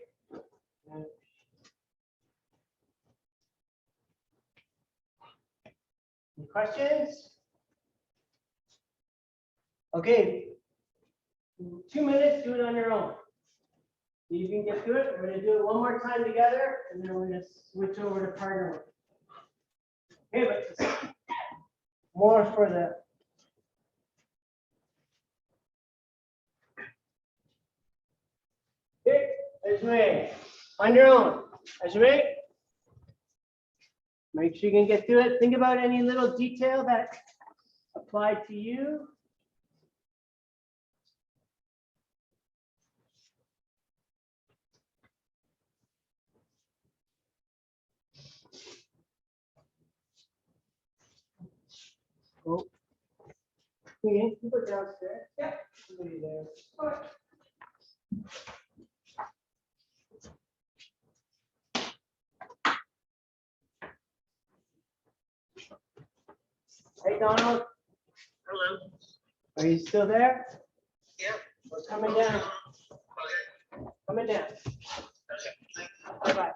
Any questions? Okay. 2 minutes, do it on your own. You can get through it. We're going to do it one more time together, and then we're going to switch over to partner work. Okay, but more for the. Okay, Eastwind. On your own. Eastwind. Make sure you can get through it. Think about any little detail that applied to you. Go. Okay, you go downstairs. Yeah, somebody there. All right. Hey, Donald. Hello. Are you still there? Yeah. We're coming down. Okay. Coming down. Okay. Bye bye.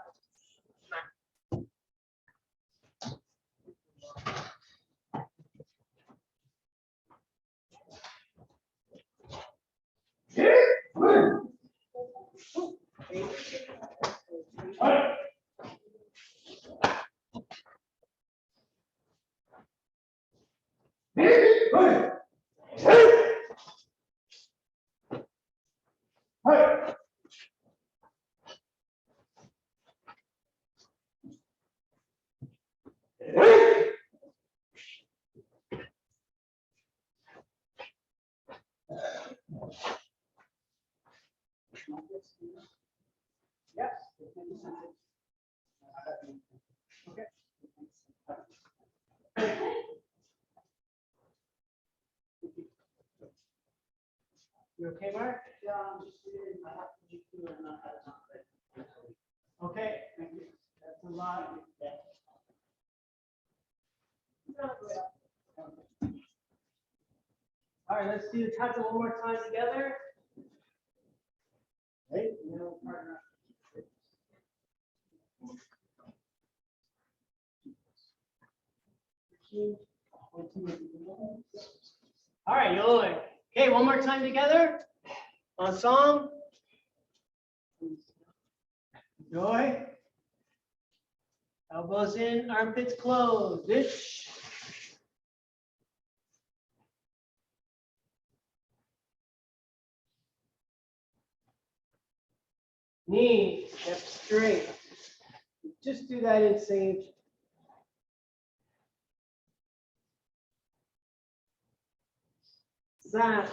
Yes. Okay. You okay, Mark? Yeah, I'm just reading. I have to do it and not have time. Okay, thank you. That's a lot. All right, let's do the kata one more time together. Right, now partner. All right, Yoy. Okay, one more time together. On song. Joy. Elbows in, armpits closed. Ditch. Knee kept straight. Just do that in Seiunchin. San.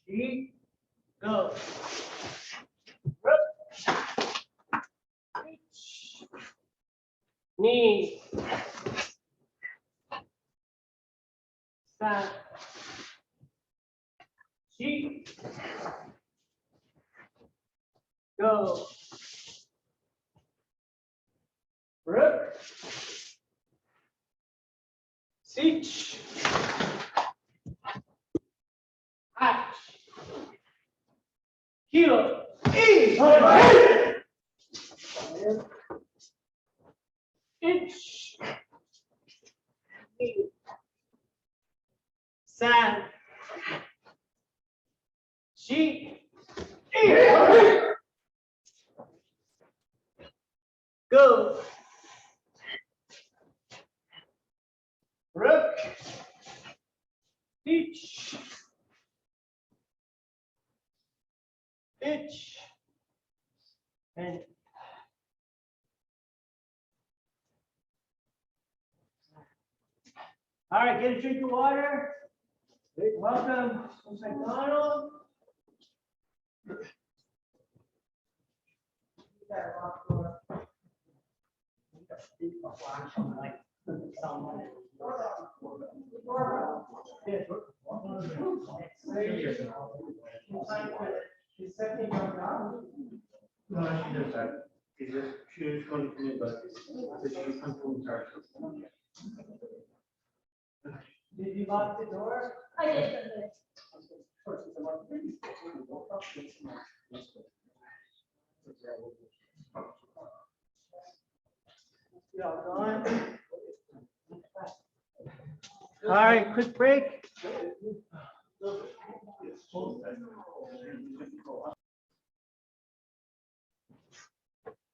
Shi. Go. Knee. San. Shi. Go. Rook. Sich. Hatch. Heel. Ease. Inch. Sand. Sheep. Go. Rook. Teach. Itch. And all right, get a drink of water. Welcome, McDonald. No, she does that. She was going to me, but she comes from church. Did you lock the door? I did. All right, quick break.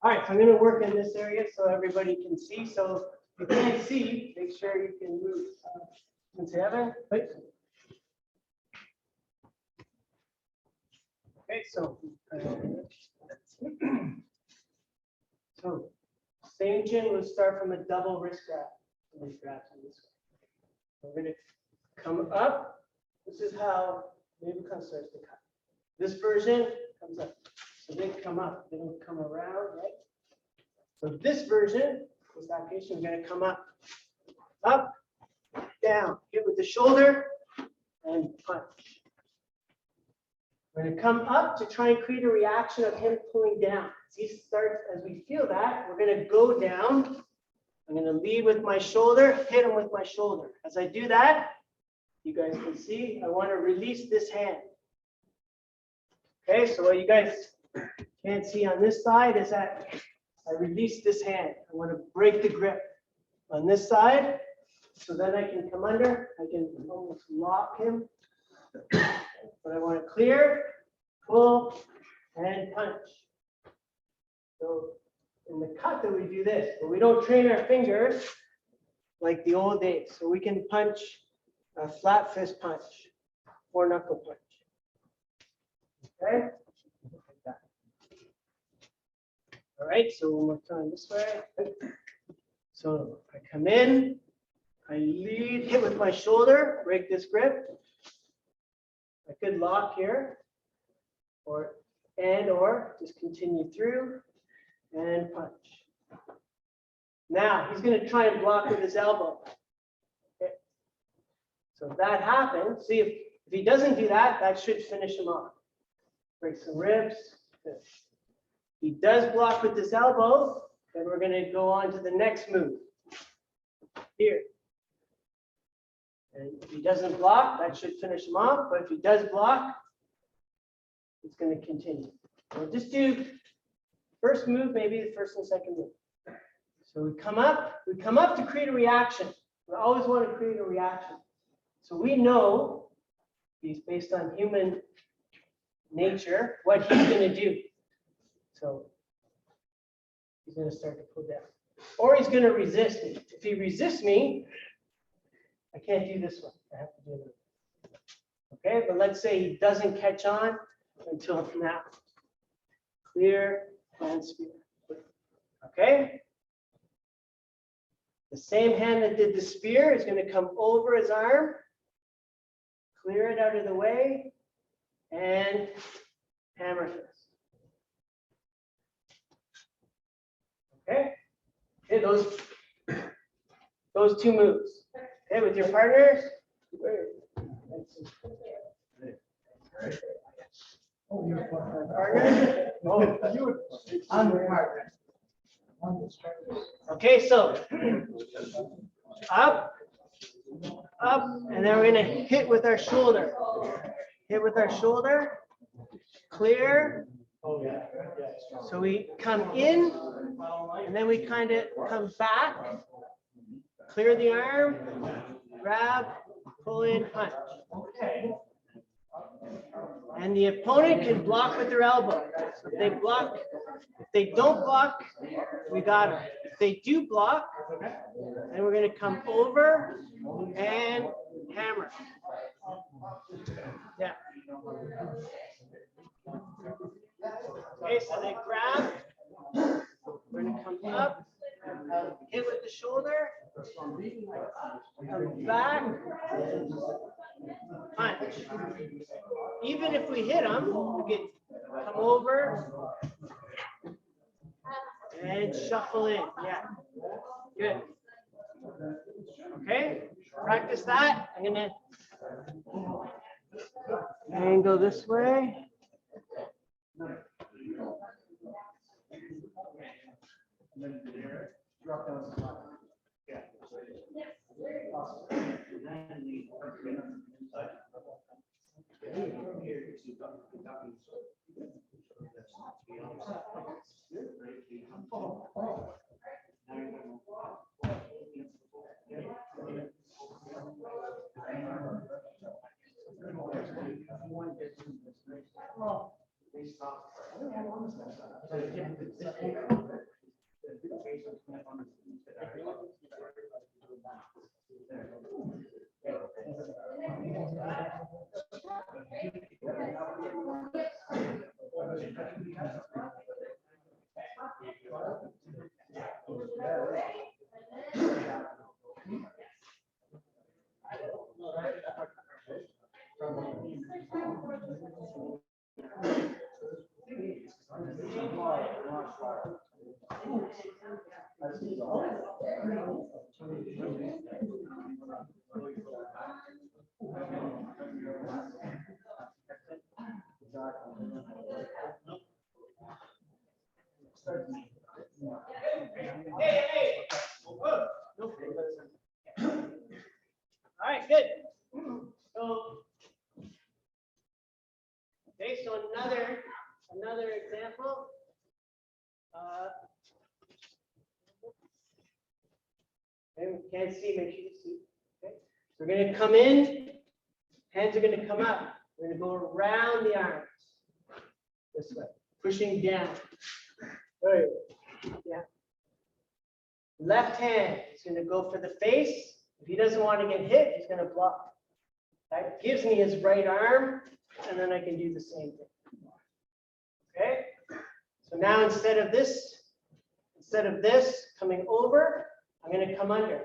All right, so I'm going to work in this area so everybody can see. So if you can't see, make sure you can move. Wait. Okay, so Seiunchin will start from a double wrist grab. Wrist grabs in this way. We're going to come up. This is how maybe kind of starts to cut. This version comes up. So they come up, they don't come around, right? So this version, this application, we're going to come up, down, hit with the shoulder, and punch. We're going to come up to try and create a reaction of him pulling down. As he starts, as we feel that, we're going to go down. I'm going to lead with my shoulder, hit him with my shoulder. As I do that, you guys can see, I want to release this hand. Okay, so what you guys can't see on this side is that I release this hand. I want to break the grip on this side, so then I can come under. I can almost lock him. But I want to clear, pull, and punch. So in the kata, we do this, but we don't train our fingers like the old days. So we can punch a flat fist punch or knuckle punch. Okay? All right, so one more time this way. So I come in, I lead, hit with my shoulder, break this grip. I could lock here, or just continue through and punch. Now he's going to try and block with his elbow. Okay. So if that happens, see if he doesn't do that, that should finish him off. Break some ribs. Finish. He does block with his elbow, then we're going to go on to the next move. Here. And if he doesn't block, that should finish him off. But if he does block, it's going to continue. We'll just do first move, maybe the first and second move. So we come up to create a reaction. We always want to create a reaction. So we know, based on human nature, what he's going to do. So he's going to start to pull down. Or he's going to resist me. If he resists me, I can't do this one. I have to do it. Okay, but let's say he doesn't catch on until now. Clear and spear. Okay? The same hand that did the spear is going to come over his arm, clear it out of the way, and hammer fist. Okay? Okay, those two moves. Okay, with your partners. Partner. I'm the partner. Okay, so up, and then we're gonna hit with our shoulder. Hit with our shoulder, clear. So we come in, and then we kind of come back, clear the arm, grab, pull in, punch. And the opponent can block with their elbow. So if they block, if they don't block, we got them. If they do block, then we're going to come over and hammer. Yeah. Okay, so they grab. We're going to come up, hit with the shoulder, come back, punch. Even if we hit them, we can come over and shuffle in. Yeah, good. Okay, practice that. I'm gonna angle this way. All right, good. So another example. Okay, we can't see, make sure you see. Okay, so we're going to come in, hands are going to come up. We're going to go around the arms this way, pushing down. Right. Yeah. Left hand is going to go for the face. If he doesn't want to get hit, he's going to block. That gives me his right arm, and then I can do the same thing. Okay. So now instead of this coming over, I'm going to come under.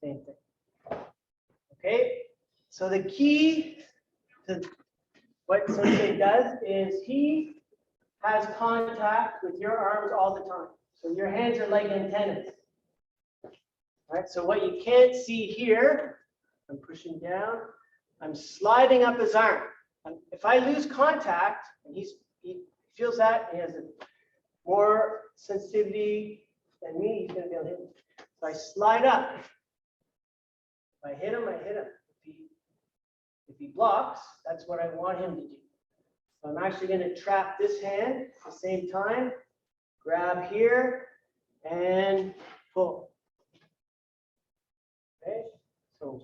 Same thing. Okay. So the key to what Seiunchin does is he has contact with your arms all the time. So your hands are like antennas. All right, so what you can't see here, I'm pushing down, I'm sliding up his arm. If I lose contact, and he feels that, he has more sensitivity than me, he's going to be able to hit me. So I slide up. If I hit him, I hit him. If he blocks, that's what I want him to do. So I'm actually going to trap this hand at the same time, grab here, and pull. Okay, so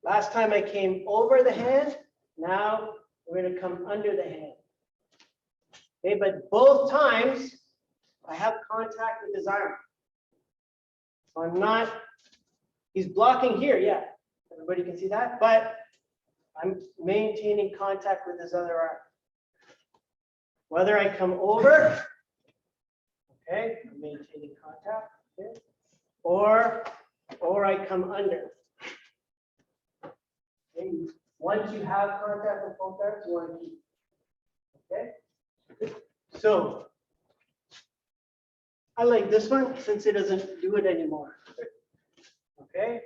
last time I came over the hand, now we're going to come under the hand. Okay, but both times I have contact with his arm. So I'm not, he's blocking here, yeah. Everybody can see that, but I'm maintaining contact with his other arm. Whether I come over, okay, I'm maintaining contact, okay, or I come under. Okay. Once you have contact with both arms, you want to keep. Okay, so I like this one since it doesn't do it anymore. Okay,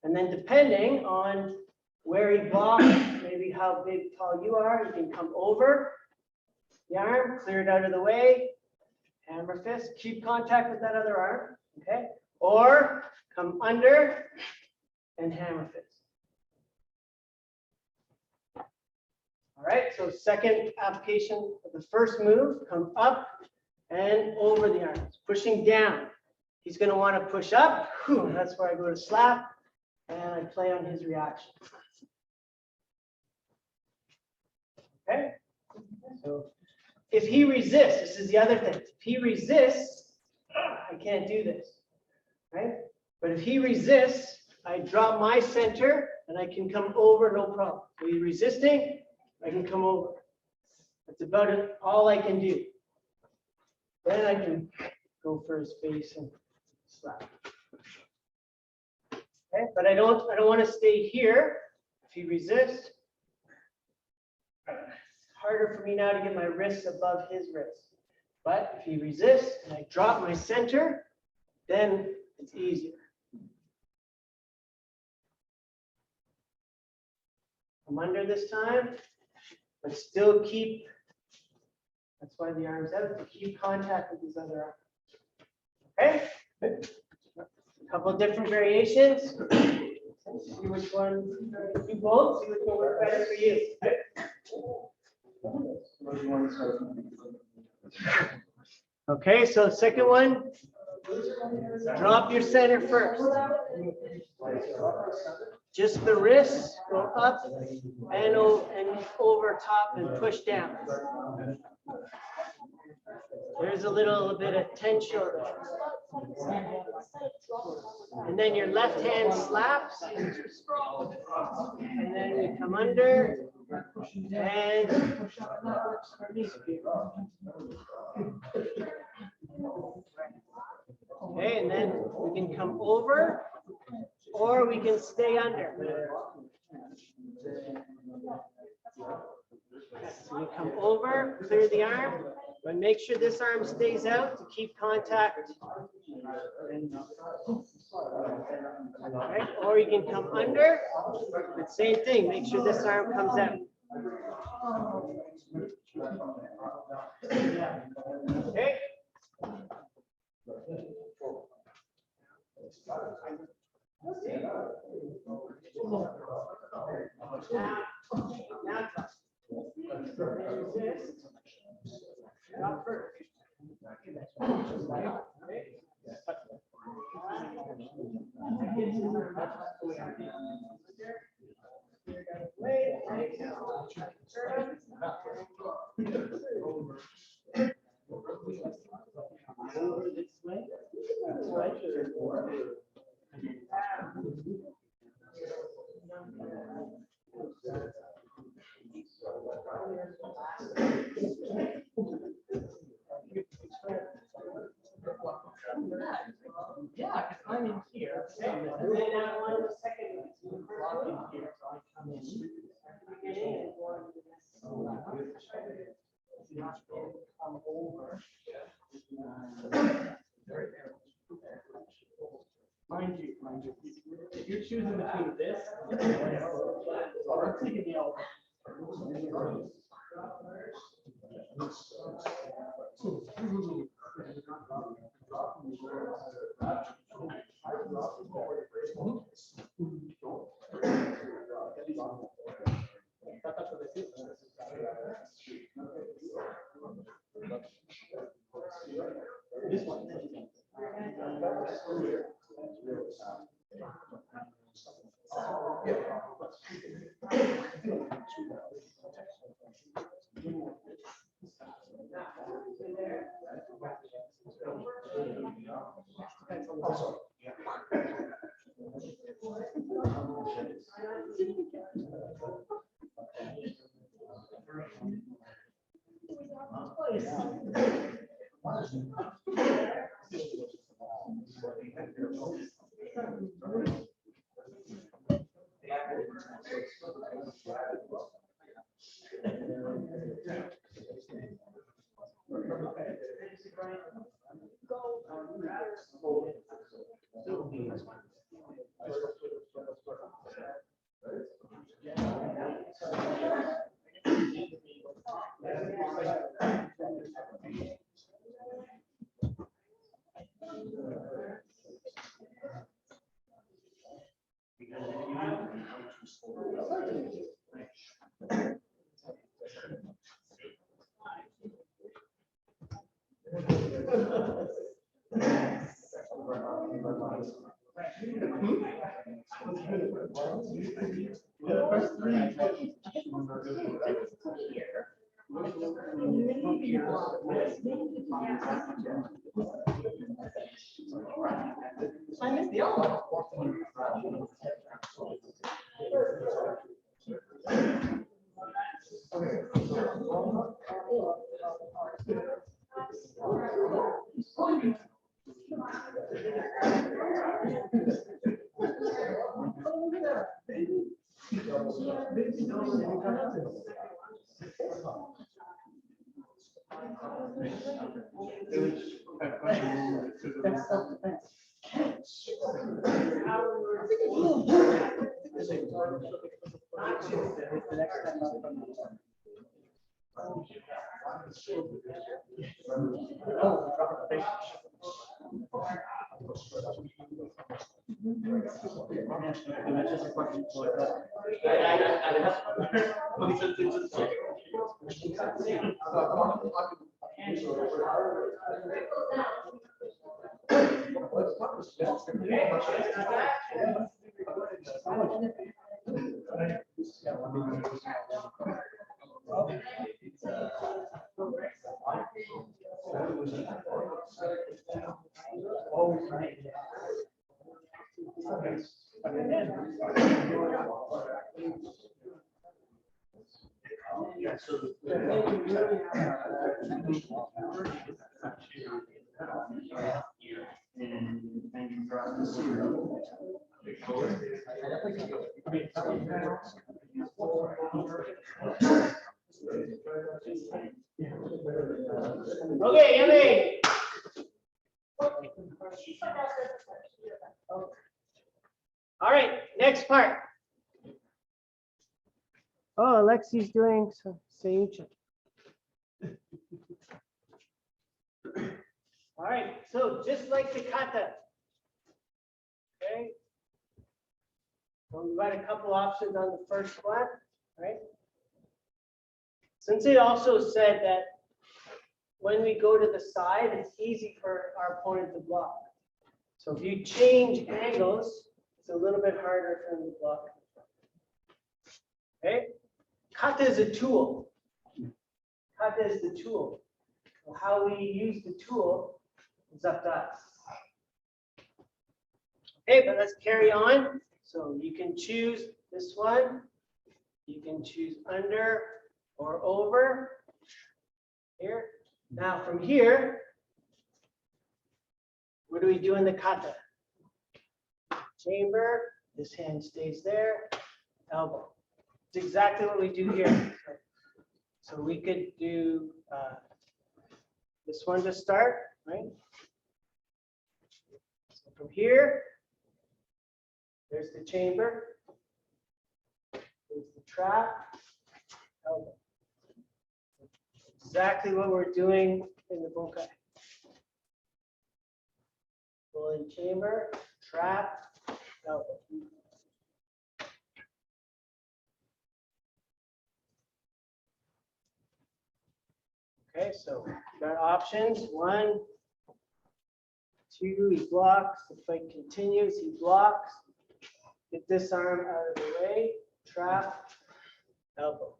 and then depending on where he blocks, maybe how big, tall you are, you can come over the arm, clear it out of the way, hammer fist, keep contact with that other arm, okay? Or come under and hammer fist. All right, so second application of the first move, come up and over the arms, pushing down. He's going to want to push up. Whew, that's where I go to slap and I play on his reaction. Okay, so if he resists, this is the other thing. If he resists, I can't do this, right? But if he resists, I drop my center and I can come over, no problem. So he's resisting, I can come over. That's about it, all I can do. Then I can go for his face and slap. Okay, but I don't want to stay here. If he resists, it's harder for me now to get my wrists above his wrists. But if he resists and I drop my center, then it's easier. I'm under this time, but still keep, that's why the arm's out, to keep contact with his other arm. Okay? A couple of different variations. See which one, do both, see which one works better for you. Okay, so second one, drop your center first. Just the wrists go up and over top and push down. There's a little bit of tension. And then your left hand slaps. And then we come under and okay, and then we can come over or we can stay under. So we come over, clear the arm, but make sure this arm stays out to keep contact. Right? Or you can come under, but same thing, make sure this arm comes out. Okay. Now, yeah, because I'm in here. And then I want the second one. So the first one here, so I come in. Beginning and go on to the next one. Not come over. Mind you, if you're choosing between this or taking the elbow. This one. Okay, Emily. All right, next part. Oh, Alexi's doing some Seiunchin. All right, so just like the kata. Okay. So we've got a couple options on the first one, right? Since it also said that when we go to the side, it's easy for our opponent to block. So if you change angles, it's a little bit harder for him to block. Okay? Kata is a tool. Kata is the tool. So how we use the tool is up to us. Okay, but let's carry on. So you can choose this one. You can choose under or over here. Now from here, what do we do in the kata? Chamber, this hand stays there, elbow. It's exactly what we do here. So we could do this one to start, right? So from here, there's the chamber, there's the trap, elbow. Exactly what we're doing in the bunkai. Rolling chamber, trap, elbow. Okay, so we got options. 1, 2, he blocks. The fight continues. He blocks. Get this arm out of the way. Trap, elbow.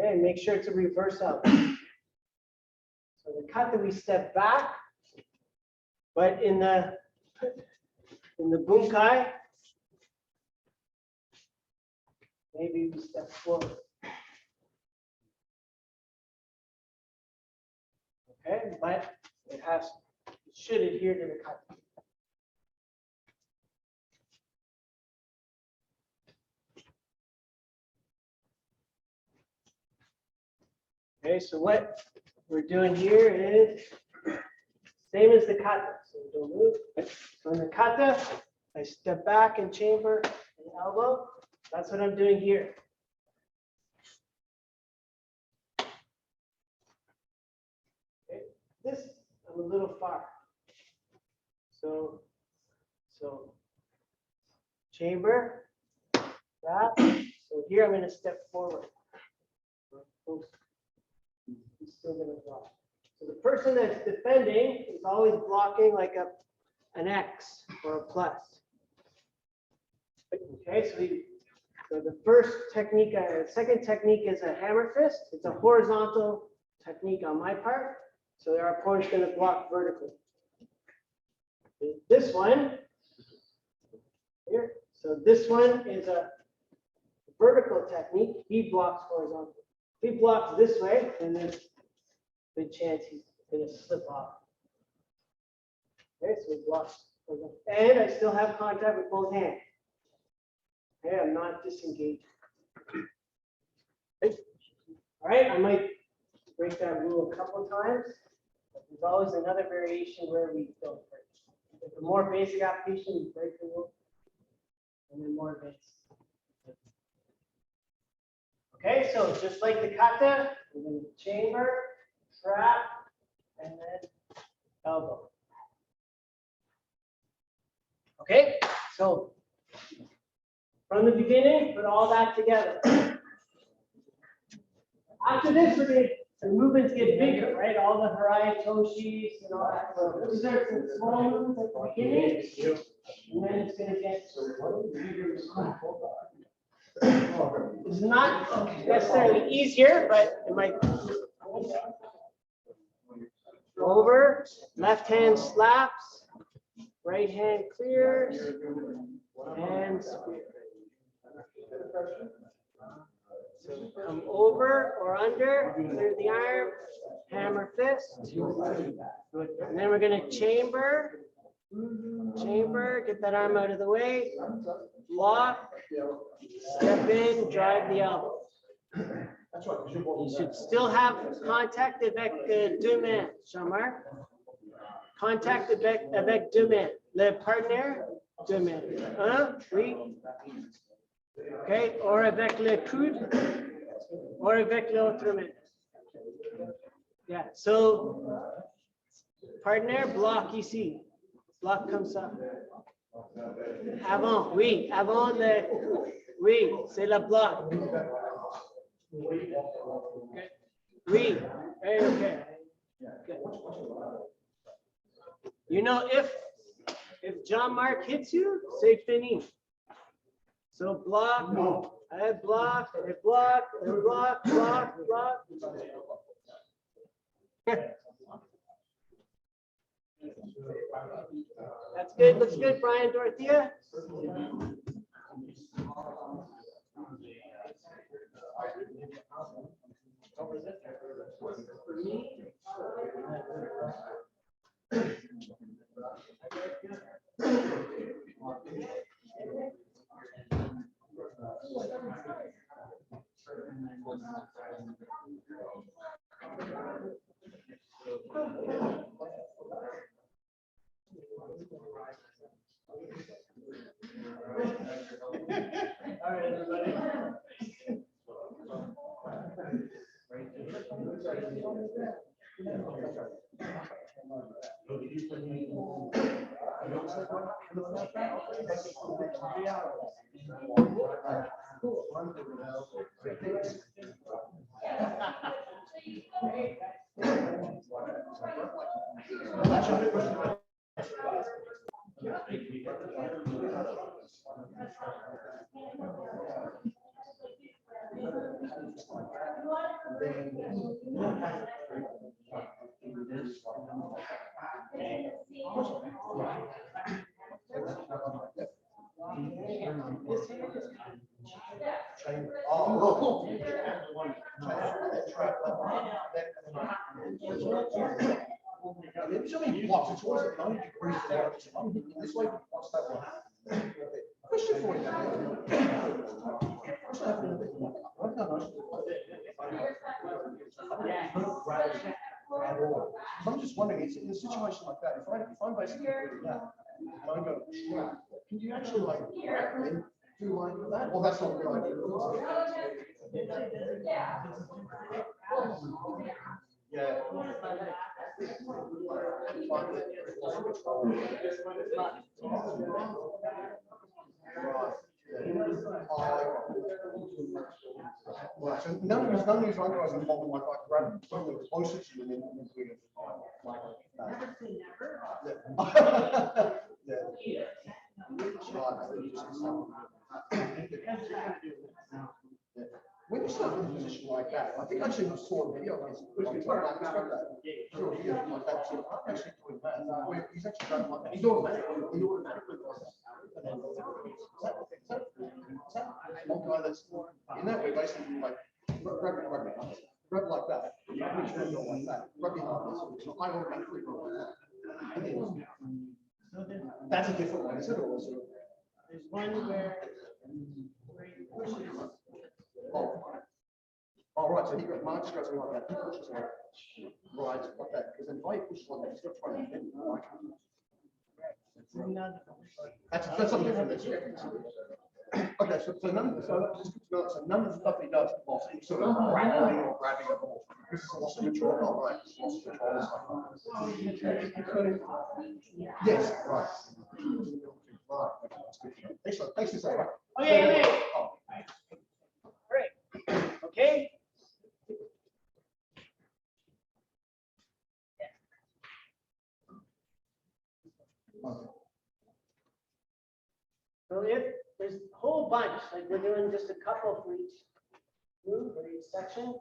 Okay, make sure it's a reverse elbow. So the kata, we step back, but in the bunkai, maybe we step forward. Okay, but it should adhere to the kata. Okay, so what we're doing here is same as the kata. So don't move. So in the kata, I step back and chamber and elbow. That's what I'm doing here. Okay, this I'm a little far. So chamber, that. So here I'm going to step forward. He's still going to block. So the person that's defending is always blocking like an X or a plus. Okay, so the first technique, second technique is a hammer fist. It's a horizontal technique on my part. So our opponent's going to block vertically. This one here. So this one is a vertical technique. He blocks horizontal. If he blocks this way, then there's a good chance he's going to slip off. Okay, so he blocks horizontal. And I still have contact with both hands. Okay, I'm not disengaged. Okay. All right, I might break that rule a couple of times. But there's always another variation where we don't break. If the more basic application, we break the rule. And then more advanced. Okay, so just like the kata, we're going to chamber, trap, and then elbow. Okay, so from the beginning, put all that together. After this, the movements get bigger, right? All the Harai Toshis and all that. So these are some small movements at the beginning, and then it's going to get bigger. It's not necessarily easier, but it might. Over, left hand slaps, right hand clears, and square. So come over or under, clear the arm, hammer fist. And then we're going to chamber, get that arm out of the way, block, step in, drive the elbow. You should still have contact avec deux mains, Jean-Marc. Contact avec deux mains. Le partenaire, deux mains. Un, oui. Okay, or avec le coude, or avec l'autre main. Yeah, so partenaire, bloc ici. Bloc comme ça. Avant, oui, avant le, oui, c'est le bloc. Okay. Oui, hey, okay. You know, if Jean-Marc hits you, c'est fini. So block, I block, I block, I block, block, block. That's good, looks good, Brian, Dorothea. All right, everybody. There's so many blocks, it's always a 90 degrees to the this way, what's that one? Question for you. What's happening with it? I don't know. So I'm just wondering, it's in a situation like that, if I'm basically doing that, and I go, can you actually like do like that? Well, that's not what I do. Yeah. Right, so none of these other guys are involved like grab them, so they're closer to you than we get. Never say never. Yeah. When you start in a position like that, I think actually I saw a video of this, like, I'm actually doing that, where he's actually going like that, he's automatically does that. One guy that's in that way, basically like, grab like that, which one go like that, grab behind this, so I automatically go like that. And then, that's a different one, is it, or is it? There's one where he pushes. Oh, right, so he got Mark's got something like that, he pushes like, right, like that, because then if I push like that, he's not trying to bend, like. That's something different. Okay, so none of the, so none of the stuff he does involves any sort of grabbing or grabbing at all. This is loss of control, not right, this is loss of control. Yes, right. Right, okay, that's good. Excellent, thanks for saying. Okay, Oh. great. Okay. So if there's a whole bunch, like we're doing just a couple for each group or each section.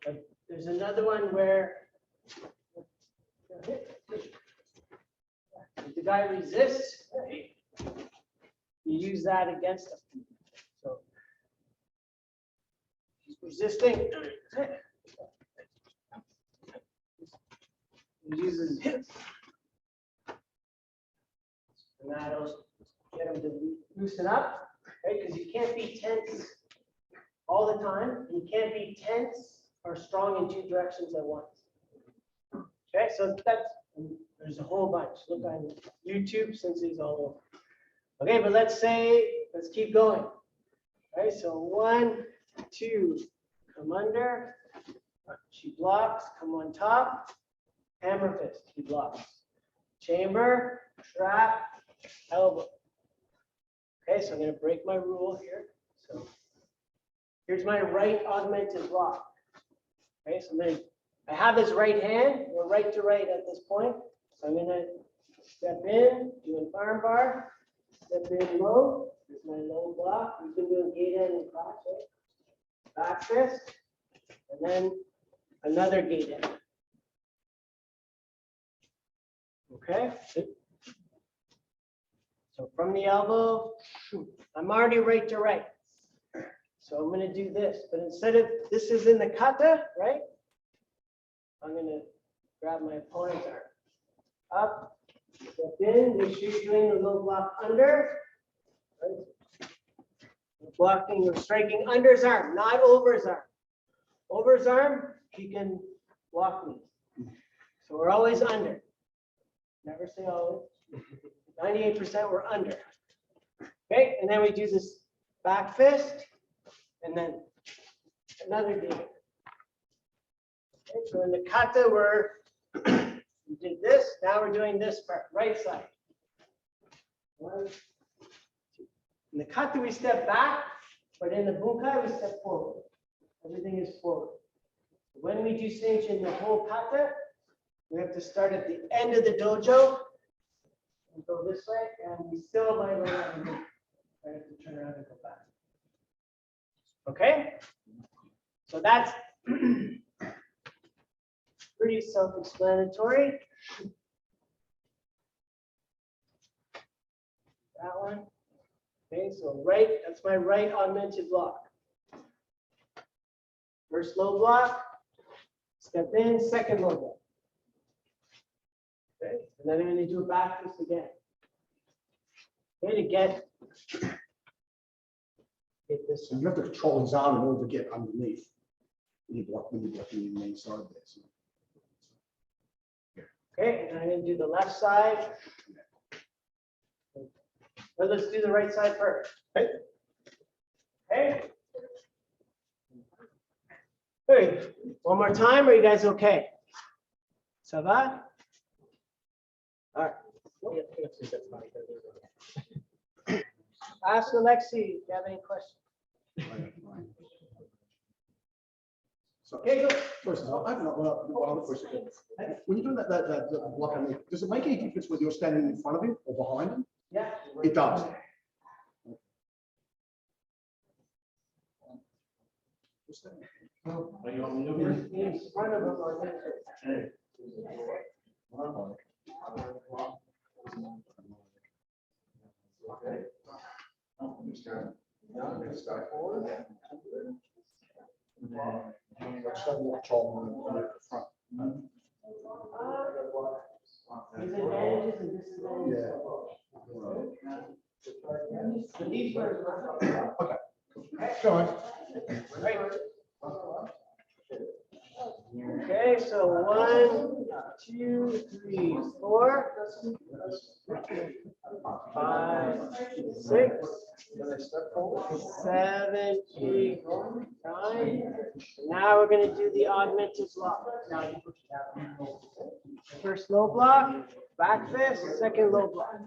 But there's another one where if the guy resists, you use that against him. So he's resisting. He uses hips. And that'll get him to loosen up, right? Because you can't be tense all the time. You can't be tense or strong in two directions at once. Okay, so that's, there's a whole bunch. Look on YouTube, since he's all over. Okay, but let's keep going. Okay, so 1, 2, come under. She blocks, come on top. Hammer fist, he blocks. Chamber, trap, elbow. Okay, so I'm going to break my rule here. So here's my right augmented block. Okay, so I have his right hand. We're right to right at this point. So I'm going to step in, do an arm bar, step in low. Here's my low block. We've been doing gate in and cross, right? Back fist, and then another gate in. Okay. So from the elbow, I'm already right to right. So I'm going to do this, but instead of, this is in the kata, right? I'm going to grab my opponent's arm. Up, step in, make sure you're doing the low block under. Right? Blocking or striking under his arm, not over his arm. Over his arm, he can block me. So we're always under. Never say always. 98% we're under. Okay, and then we do this back fist, and then another game. Okay, so in the kata, we did this. Now we're doing this part, right side. 1, 2. In the kata, we step back, but in the bunkai, we step forward. Everything is forward. When we do Seiunchin the whole kata, we have to start at the end of the dojo and go this way, and we still might run out of the I have to turn around and go back. Okay? So that's pretty self-explanatory. That one. Okay, so right, that's my right augmented block. First low block, step in, second low block. Okay, and then I'm going to do a back fist again. Okay, to get this. So you have to control his arm in order to get underneath. When you're blocking the main side there. Okay, and I'm going to do the left side. Well, let's do the right side first. Okay. Okay. Hey, one more time. Are you guys okay? Ça va? All right. Ask Alexi if you have any questions. So, Okay, go. sorry, sir, I have one other question. When you're doing that block underneath, does it make any difference whether you're standing in front of him or behind him? Yeah. It does. Are you on the other? In front of him or next to him. These advantages and disadvantages. So these were. Go on. Right. Okay, so 1, 2, 3, 4, 5, 6, 7, 8, 9. Now we're going to do the augmented block. First low block, back fist, second low block.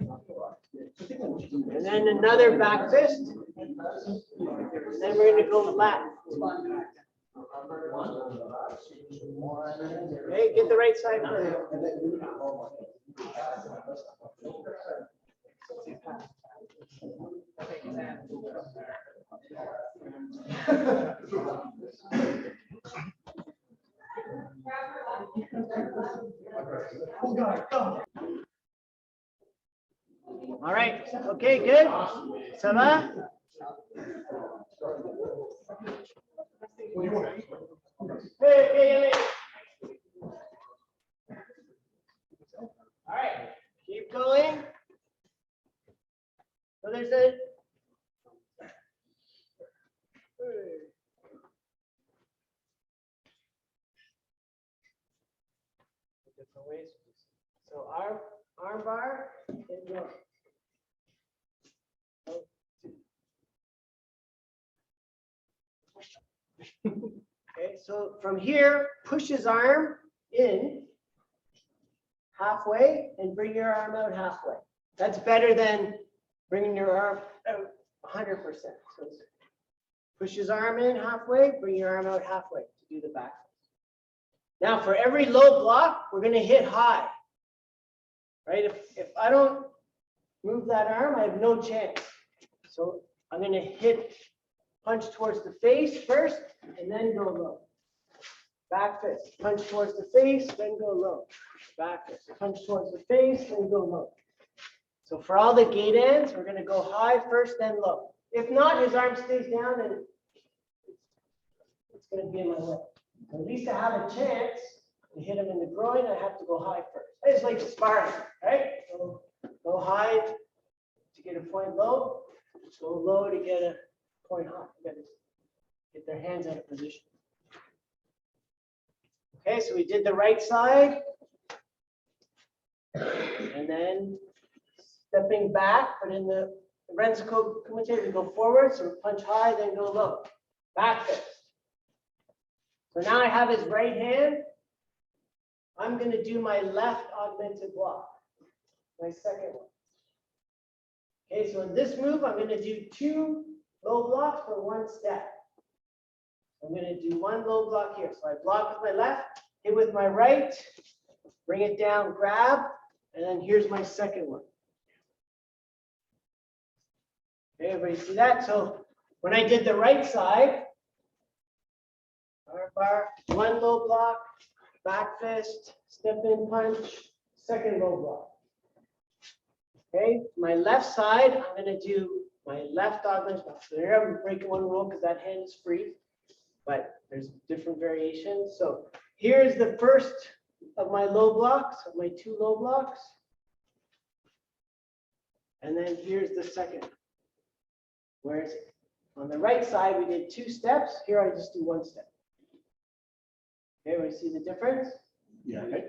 And then another back fist. And then we're going to go left. Okay, get the right side first. All right, okay, good. Ça va? Hey. All right, keep going. So there's a. Different ways. So arm bar and go. Okay, so from here, push his arm in halfway and bring your arm out halfway. That's better than bringing your arm out 100%. So push his arm in halfway, bring your arm out halfway to do the back. Now for every low block, we're going to hit high. Right? If I don't move that arm, I have no chance. So I'm going to punch towards the face first and then go low. Back fist, punch towards the face, then go low. Back fist, punch towards the face, then go low. So for all the gate ends, we're going to go high first, then low. If not, his arm stays down and it's going to be in my way. At least I have a chance to hit him in the groin, I have to go high first. It's like sparring, right? So go high to get a point low, go low to get a point high. You gotta get their hands out of position. Okay, so we did the right side. And then stepping back, but in the Renzo Kumite, we go forward, so punch high, then go low. Back fist. So now I have his right hand. I'm going to do my left augmented block, my second one. Okay, so in this move, I'm going to do 2 low blocks for 1 step. I'm going to do 1 low block here. So I block with my left, hit with my right, bring it down, grab, and then here's my second one. Okay, everybody see that? So when I did the right side, arm bar, 1 low block, back fist, step in punch, second low block. Okay, my left side, I'm going to do my left augmented block. So here I'm breaking one rule because that hand is free, but there's different variations. So here's the first of my low blocks, of my 2 low blocks. And then here's the second. Whereas on the right side, we did 2 steps. Here I just do 1 step. Okay, we see the difference? Yeah. Okay.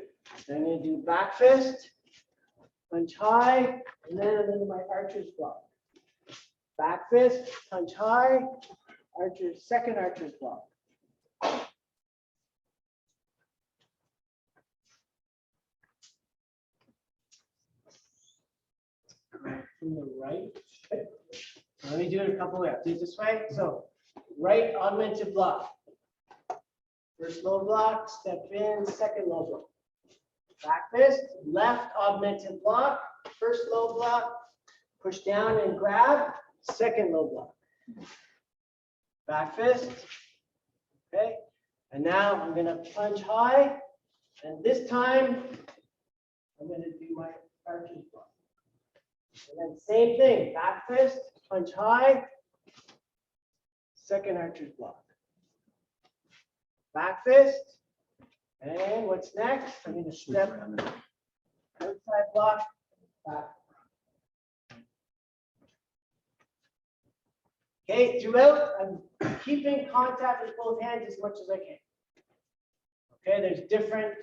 So I'm going to do back fist, punch high, and then I'm into my archer's block. Back fist, punch high, second archer's block. From the right. Let me do it a couple ways. Do it this way. So right augmented block. First low block, step in, second low block. Back fist, left augmented block, first low block, push down and grab, second low block. Back fist, okay? And now I'm gonna punch high, and this time, I'm gonna do my arches block. And then same thing, back fist, punch high, second arches block. Back fist, and what's next? I'm gonna step outside block, back. Okay, throughout, I'm keeping contact with both hands as much as I can. Okay, there's different.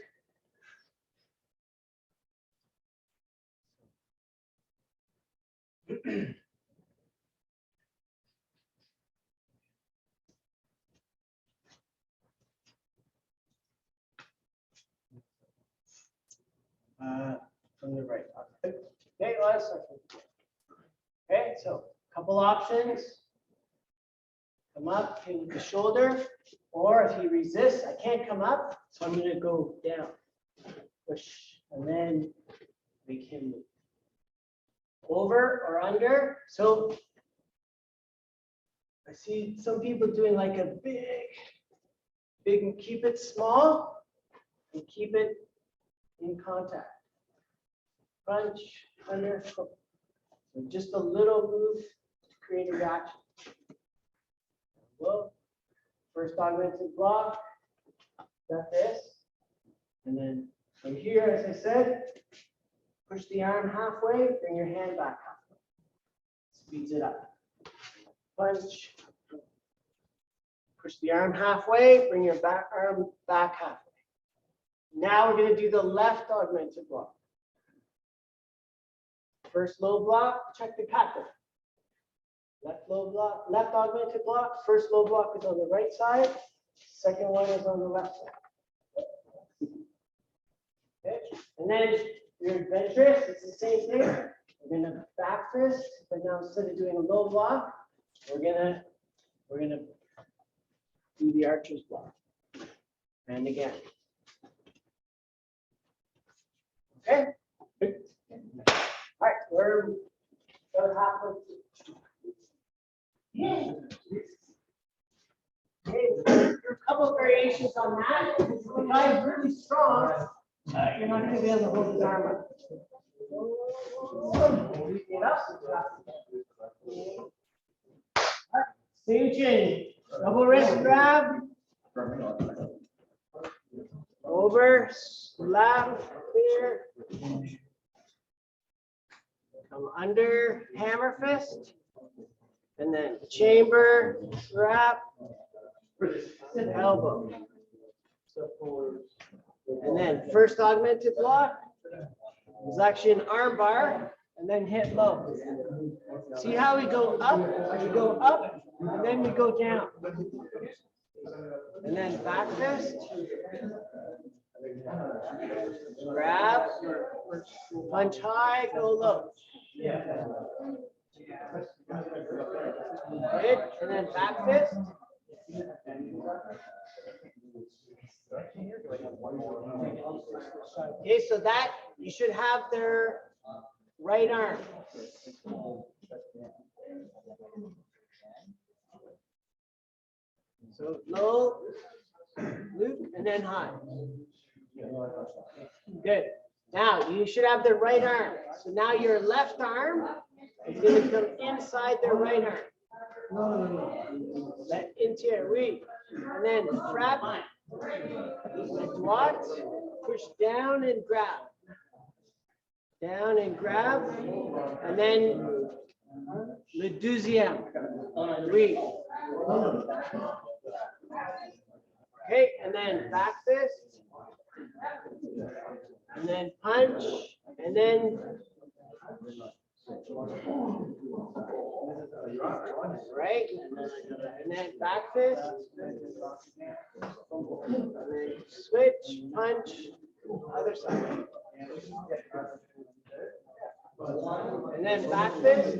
From the right. Okay, last second. Okay, so a couple options. Come up, hit with the shoulder, or if he resists, I can't come up, so I'm gonna go down. Push, and then make him move. Over or under. So I see some people doing like a big and keep it small and keep it in contact. Punch, under, hook. So just a little move to create a reaction. Well, first augmented block, got this. And then from here, as I said, push the arm halfway, bring your hand back halfway. Speeds it up. Punch. Push the arm halfway, bring your arm back halfway. Now we're going to do the left augmented block. First low block, check the kata. Left low block, left augmented block. First low block is on the right side. Second one is on the left side. Okay, and then you're adventurous. It's the same thing. We're gonna back fist, but now instead of doing a low block, we're gonna do the archer's block. And again. Okay. All right, we're about halfway through. Okay, there are a couple of variations on that. If the guy is really strong, you're not going to be able to hold his arm up. Get up. Seiunchin, double wrist grab. Over, slap, clear. Come under, hammer fist. And then chamber, wrap, elbow. And then first augmented block is actually an arm bar and then hit low. See how we go up? We go up and then we go down. And then back fist. Grab, punch high, go low. Good. And then back fist. Okay, so that you should have their right arm. So low, loop, and then high. Good. Now you should have their right arm. So now your left arm is going to come inside their right arm. That interior, reach, and then grab, what? Push down and grab. Down and grab, and then le deuxième, reach. Okay, and then back fist, and then punch, and then right, and then back fist, and then switch, punch, other side, and then back fist,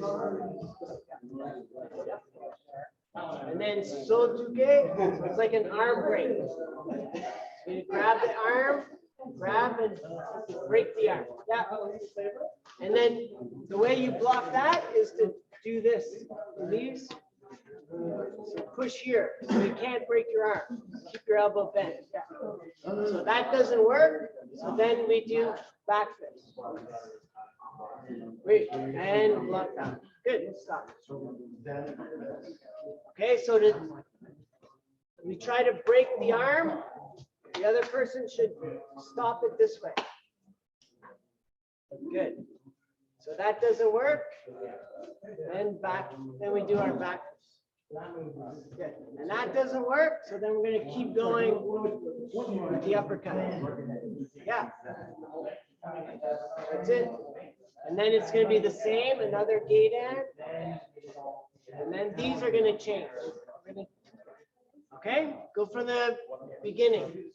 And then Sojuke, so it's like an arm break. You grab the arm, grab and break the arm. Yeah. And then the way you block that is to do this. Release. So push here, so you can't break your arm. Keep your elbow bent. Yeah. So that doesn't work. So then we do back fist. Wait, and block down. Good. Stop. Okay, so we try to break the arm. The other person should stop it this way. Good. So that doesn't work. Then back. Then we do our back. Good. And that doesn't work. So then we're going to keep going with the uppercut. Yeah. That's it. And then it's going to be the same. Another gate end. And then these are going to change. Okay, go from the beginning.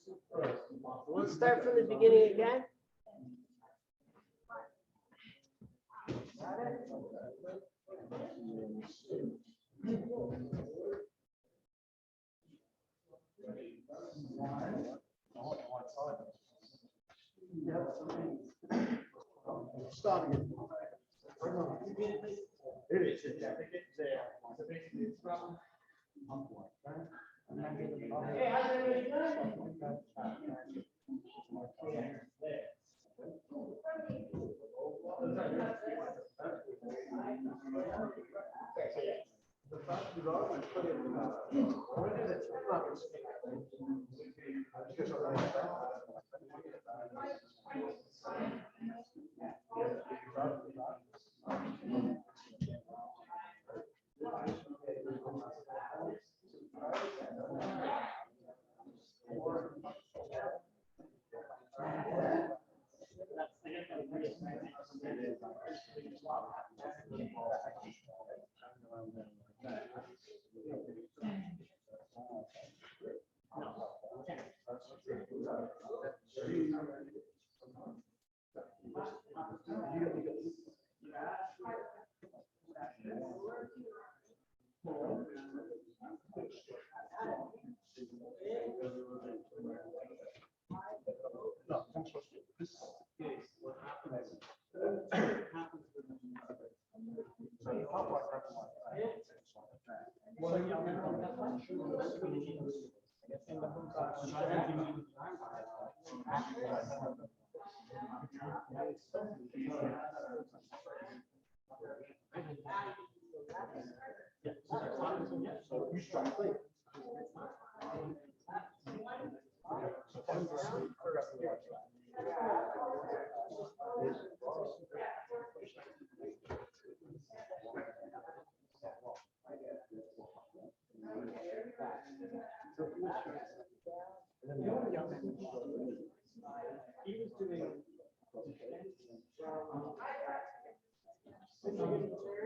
We'll start from the beginning again. Starting. Hey, how's everybody doing?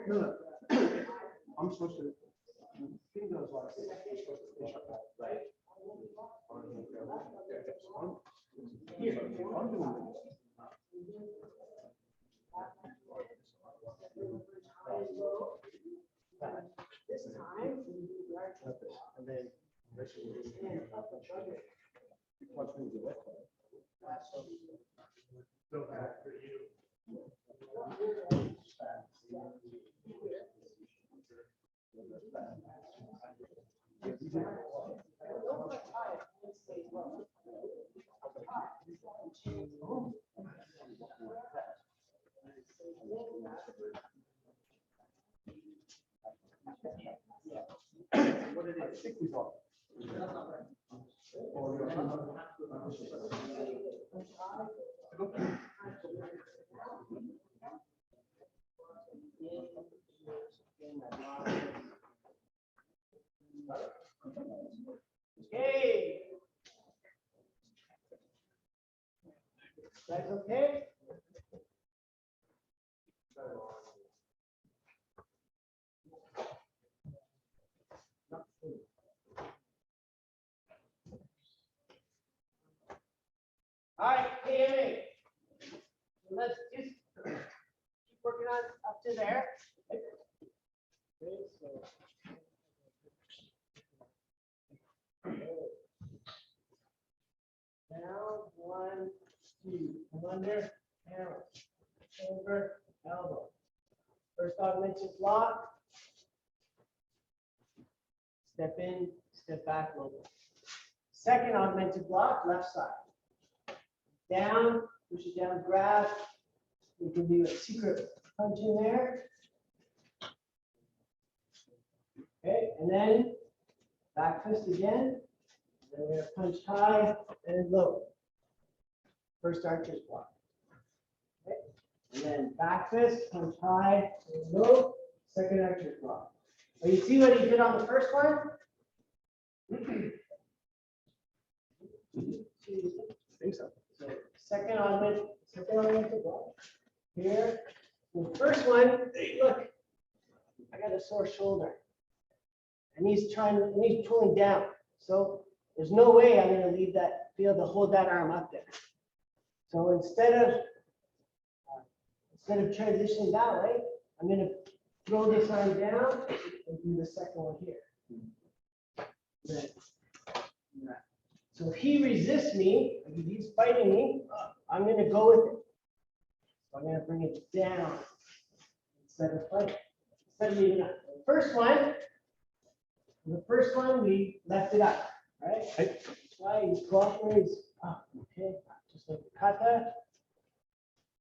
No. I'm supposed to. Fingers like this. I'm supposed to finish up that. Right. Here, I'm doing this. This time, And then. Once we do that. So bad for you. What did it think we got? hey. Guys okay? All right, hey, let's just keep working on up to there. Okay, so. Down, 1, 2, come under, hammer, over, elbow. First augmented block. Step in, step back a little bit. Second augmented block, left side. Down, push it down, grab. We can do a secret punch in there. Okay, and then back fist again. Then we're going to punch high and low. First archer's block. Okay, and then back fist, punch high and low. Second archer's block. Well, you see what he did on the first one? I think so. So second augmented block. Here, the first one, look, I got a sore shoulder. And he's pulling down. So there's no way I'm gonna be able to hold that arm up there. So instead of transitioning that way, I'm gonna throw this arm down and do the second one here. Then, so if he resists me, if he's fighting me, I'm gonna go with it. So I'm gonna bring it down instead of fighting. Instead of leaving up. The first one we left it up, right? That's why he's cooperates. Okay, just like the kata.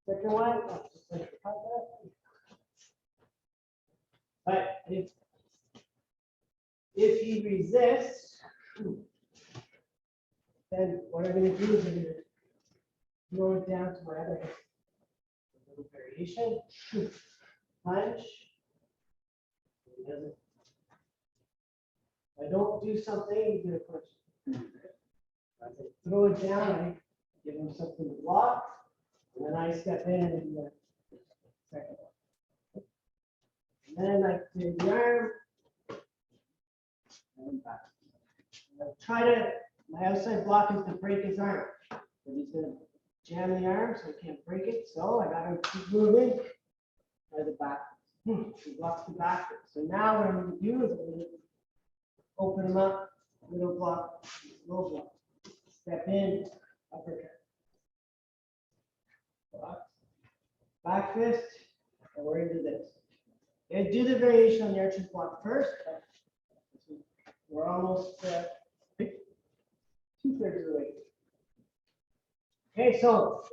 Second one, just like the kata. But if he resists, then what I'm going to do is I'm going to throw it down to my other hand. A little variation. Punch. He doesn't. If I don't do something, he's going to punch. As I throw it down, I give him something to block, and then I step in and do the second one. And then I take the arm and back. My outside block is to break his arm. But he's going to jam the arm so I can't break it. So I got to keep moving by the back. He blocks the back. So now what I'm going to do is I'm going to open him up, middle block, low block. Step in, uppercut. Block. Back fist, and we're into this. And do the variation on the archer's block first. We're almost 2/3 of the way. Okay, so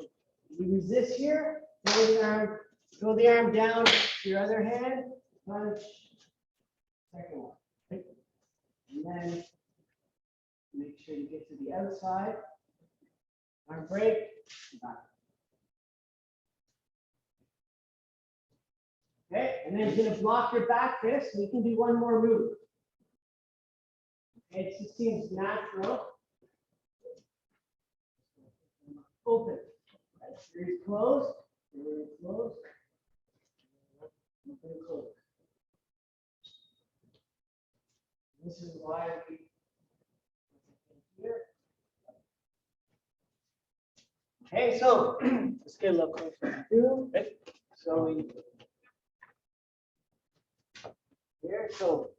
you resist here, throw the arm down to your other hand, punch, second one. And then make sure you get to the outside, arm break, back. Okay, and then you're going to block your back fist. We can do one more move. Okay, it just seems natural. Open. Right, here is closed. Here is closed. Open and close. This is why we here. Okay, so let's get a little closer. So we here. So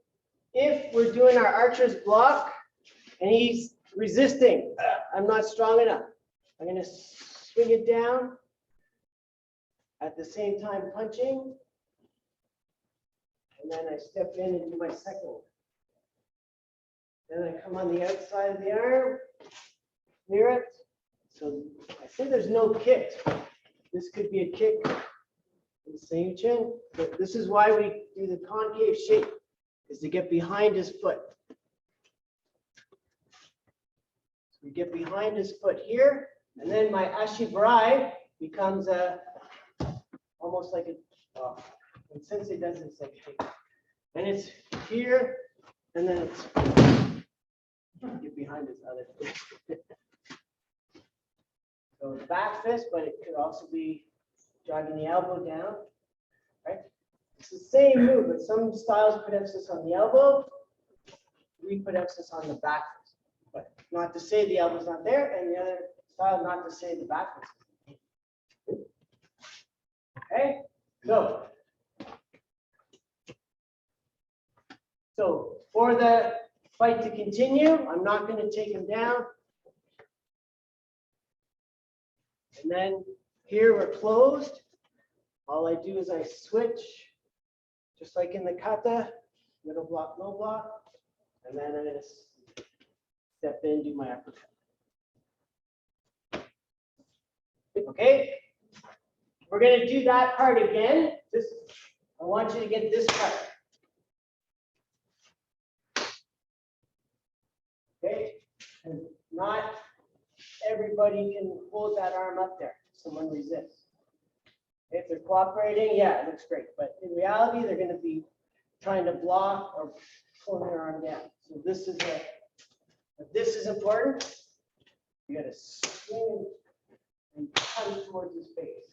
if we're doing our archer's block and he's resisting, I'm not strong enough. I'm going to swing it down at the same time punching. And then I step in and do my second one. Then I come on the outside of the arm, near it. So I say there's no kick. This could be a kick in Seiunchin, but this is why we do the concave shape, is to get behind his foot. So we get behind his foot here, and then my ashibarai becomes almost like a, and Sensei does this like a kick. And it's here, and then it's get behind his other foot. So the back fist, but it could also be dragging the elbow down, right? It's the same move, but some styles put emphasis on the elbow. We put emphasis on the back fist, but not to say the elbow's not there, and the other style not to say the back fist. Okay, so So for the fight to continue, I'm not going to take him down. And then here we're closed. All I do is I switch, just like in the kata, middle block, low block, and then I'm going to step in, do my uppercut. Okay, we're going to do that part again. I want you to get this part. Okay, and not everybody can hold that arm up there. Someone resists. If they're cooperating, yeah, it looks great. But in reality, they're going to be trying to block or pull their arm down. So this is important. You got to swing and come towards his face.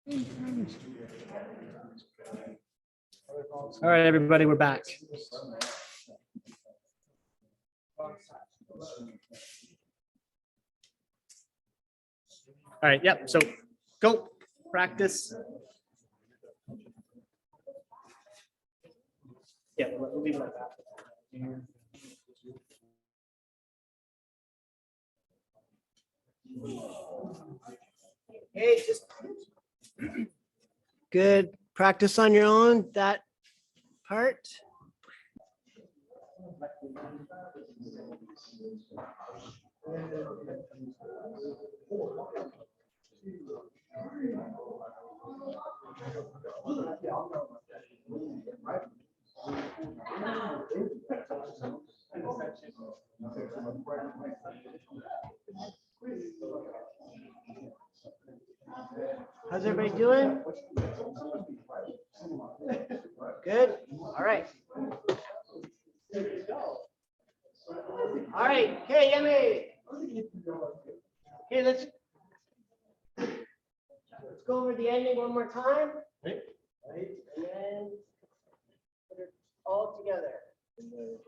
All right, everybody, we're back. All right, yep, so go practice. Yeah, we'll leave it like that. Hey, just good practice on your own, that part. How's everybody doing? Good? All right. All right. Okay, Yemi. Okay, let's go over the ending one more time. Right. And then put it all together from the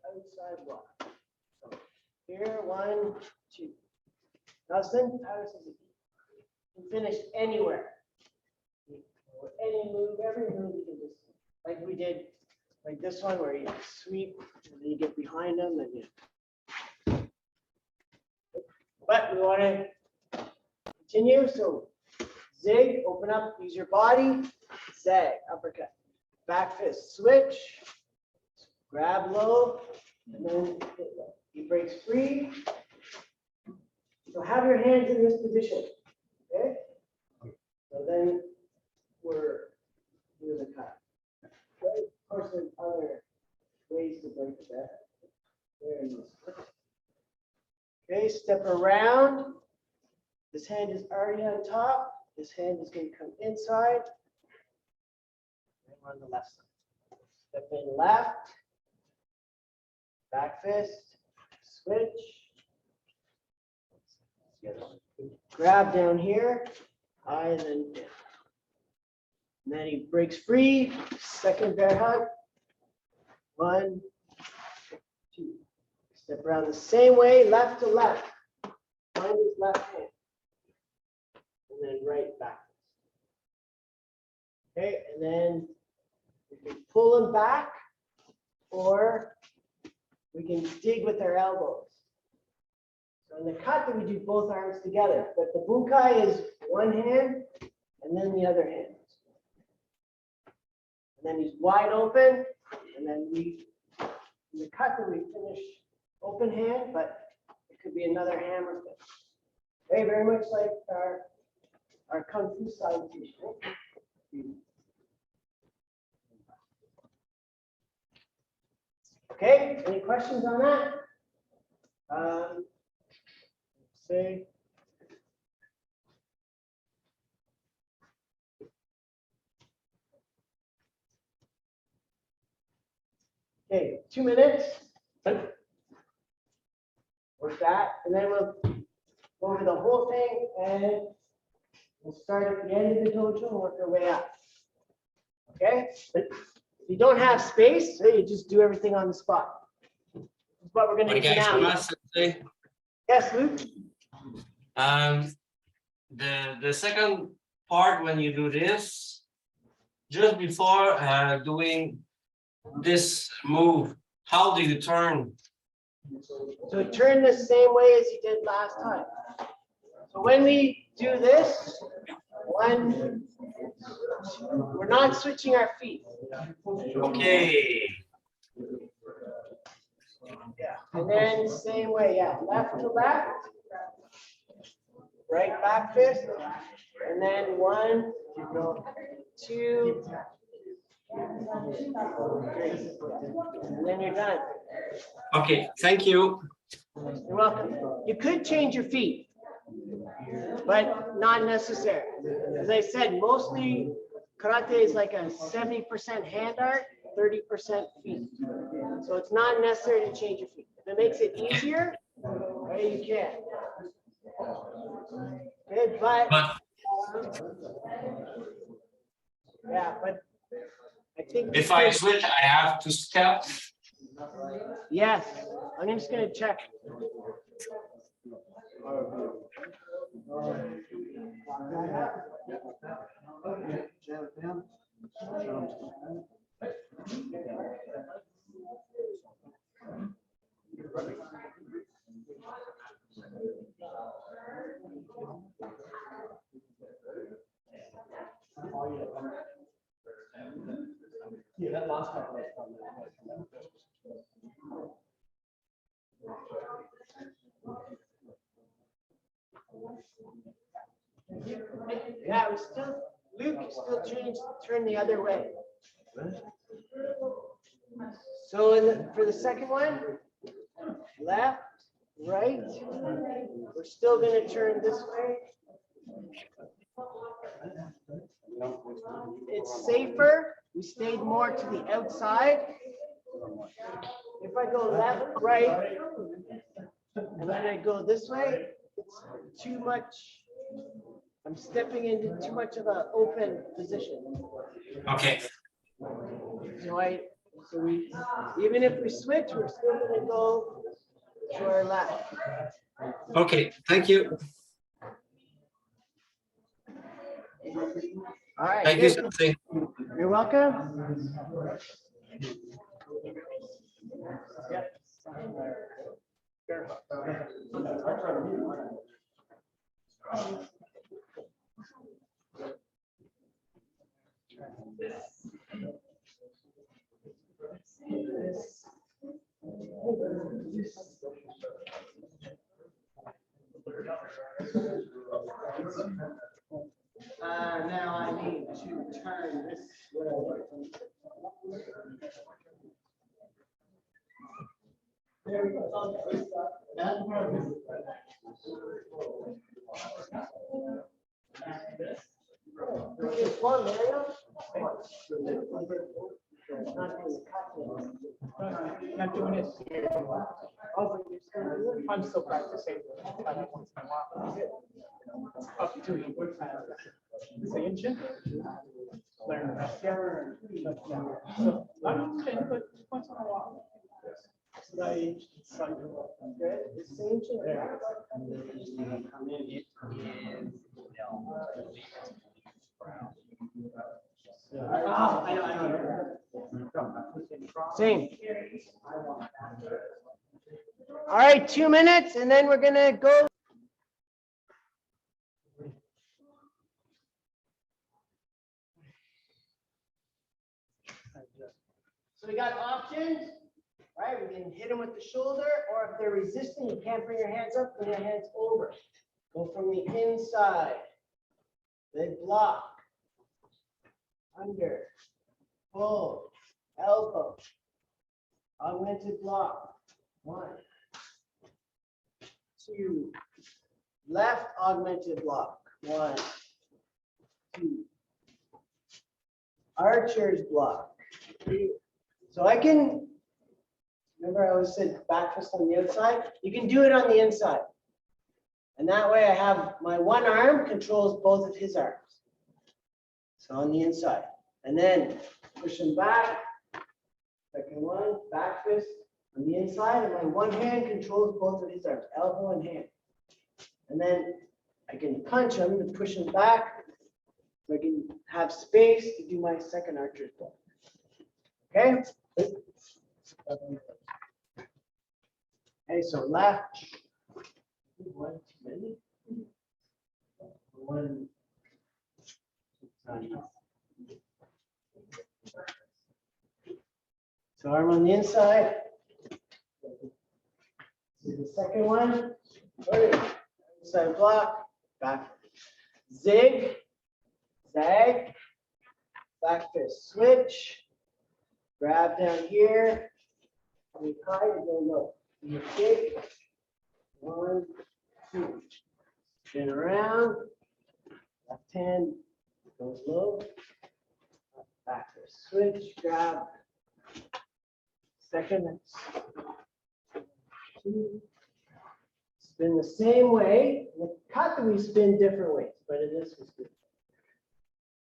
outside block. So here, 1, 2. Now send Tyler says you can finish anywhere. Any move, every move you can just, like we did, like this one where you sweep and then you get behind them and you. But we want to continue, so zig, open up, use your body, zag, uppercut, back fist, switch, grab low, and then hit low. He breaks free. So have your hands in this position, okay? So then we're doing the cut. Of course, there's other ways to break that. There it is. Okay, step around. This hand is already on top. This hand is going to come inside. And on the left side. Step in left. Back fist. Switch. Grab down here. High and then down. And then he breaks free, second bear hug. 1, 2. Step around the same way, left to left. Find his left hand. And then right back. Okay, and then we can pull him back, or we can dig with our elbows. So in the kata, we do both arms together, but the bunkai is one hand and then the other hand. And then he's wide open, and then in the kata, we finish open hand, but it could be another hammer finish. Okay, very much like our kung fu salutation. Okay, any questions on that? Say. Okay, 2 minutes. Work that, and then we'll go over the whole thing, and we'll start at the end of the dojo and work our way up. Okay? If you don't have space, so you just do everything on the spot. That's what we're going to do now. Yes, Luke? The second part, when you do this, just before doing this move, how do you turn? So turn the same way as you did last time. So when we do this, we're not switching our feet. Okay. Yeah, and then same way, yeah, left to left, right back fist, and then 1, 2, 3, and then you're done. Okay, thank you. You're welcome. You could change your feet, but not necessary. As I said, mostly karate is like a 70% hand art, 30% feet. So it's not necessary to change your feet. If it makes it easier, right, you can. Okay, but yeah, but I think if I switch, I have to step. Yes, I'm just gonna check. Yeah, that last part. Yeah, we still, Luke still turn the other way. So for the second one, left, right, we're still gonna turn this way. It's safer, we stayed more to the outside. If I go left, right, and then I go this way, it's too much. I'm stepping into too much of an open position. Okay. So we, even if we switch, we're still gonna go to our left. Okay, thank you. All right. Thank you, Good. Sensei. You're welcome. Yep. Now I need to turn this way. There we go. One, Mario. Not doing it. I'm still practicing. Once in a while. Up to Seiunchin. learn that. So I'm just saying, but once in a while. Like, Good. Is Seiunchin around? Oh, I know. Same. All right, 2 minutes, and then we're gonna go. So we got options, right? We can hit them with the shoulder, or if they're resisting, you can't bring your hands up, bring your hands over. Go from the inside. Then block. Under. Pull. Elbow. Augmented block. 1, 2. Left augmented block. 1, 2. Archer's block. 3. So I can, remember I always said back fist on the outside? You can do it on the inside. And that way I have my one arm controls both of his arms. So on the inside. And then push him back. Second one, back fist on the inside. And my one hand controls both of his arms, elbow and hand. And then I can punch him to push him back. So I can have space to do my second archer's block. Okay? Okay, so left. 1 too many. 1. So arm on the inside. This is the second one. Inside block. Back. Zig. Zag. Back fist switch. Grab down here. When high, you're going low. You kick. 1, 2. Spin around. Left hand goes low. Back fist switch. Grab. Second. 2. Spin the same way. In the kata we spin different ways, but in this we spin.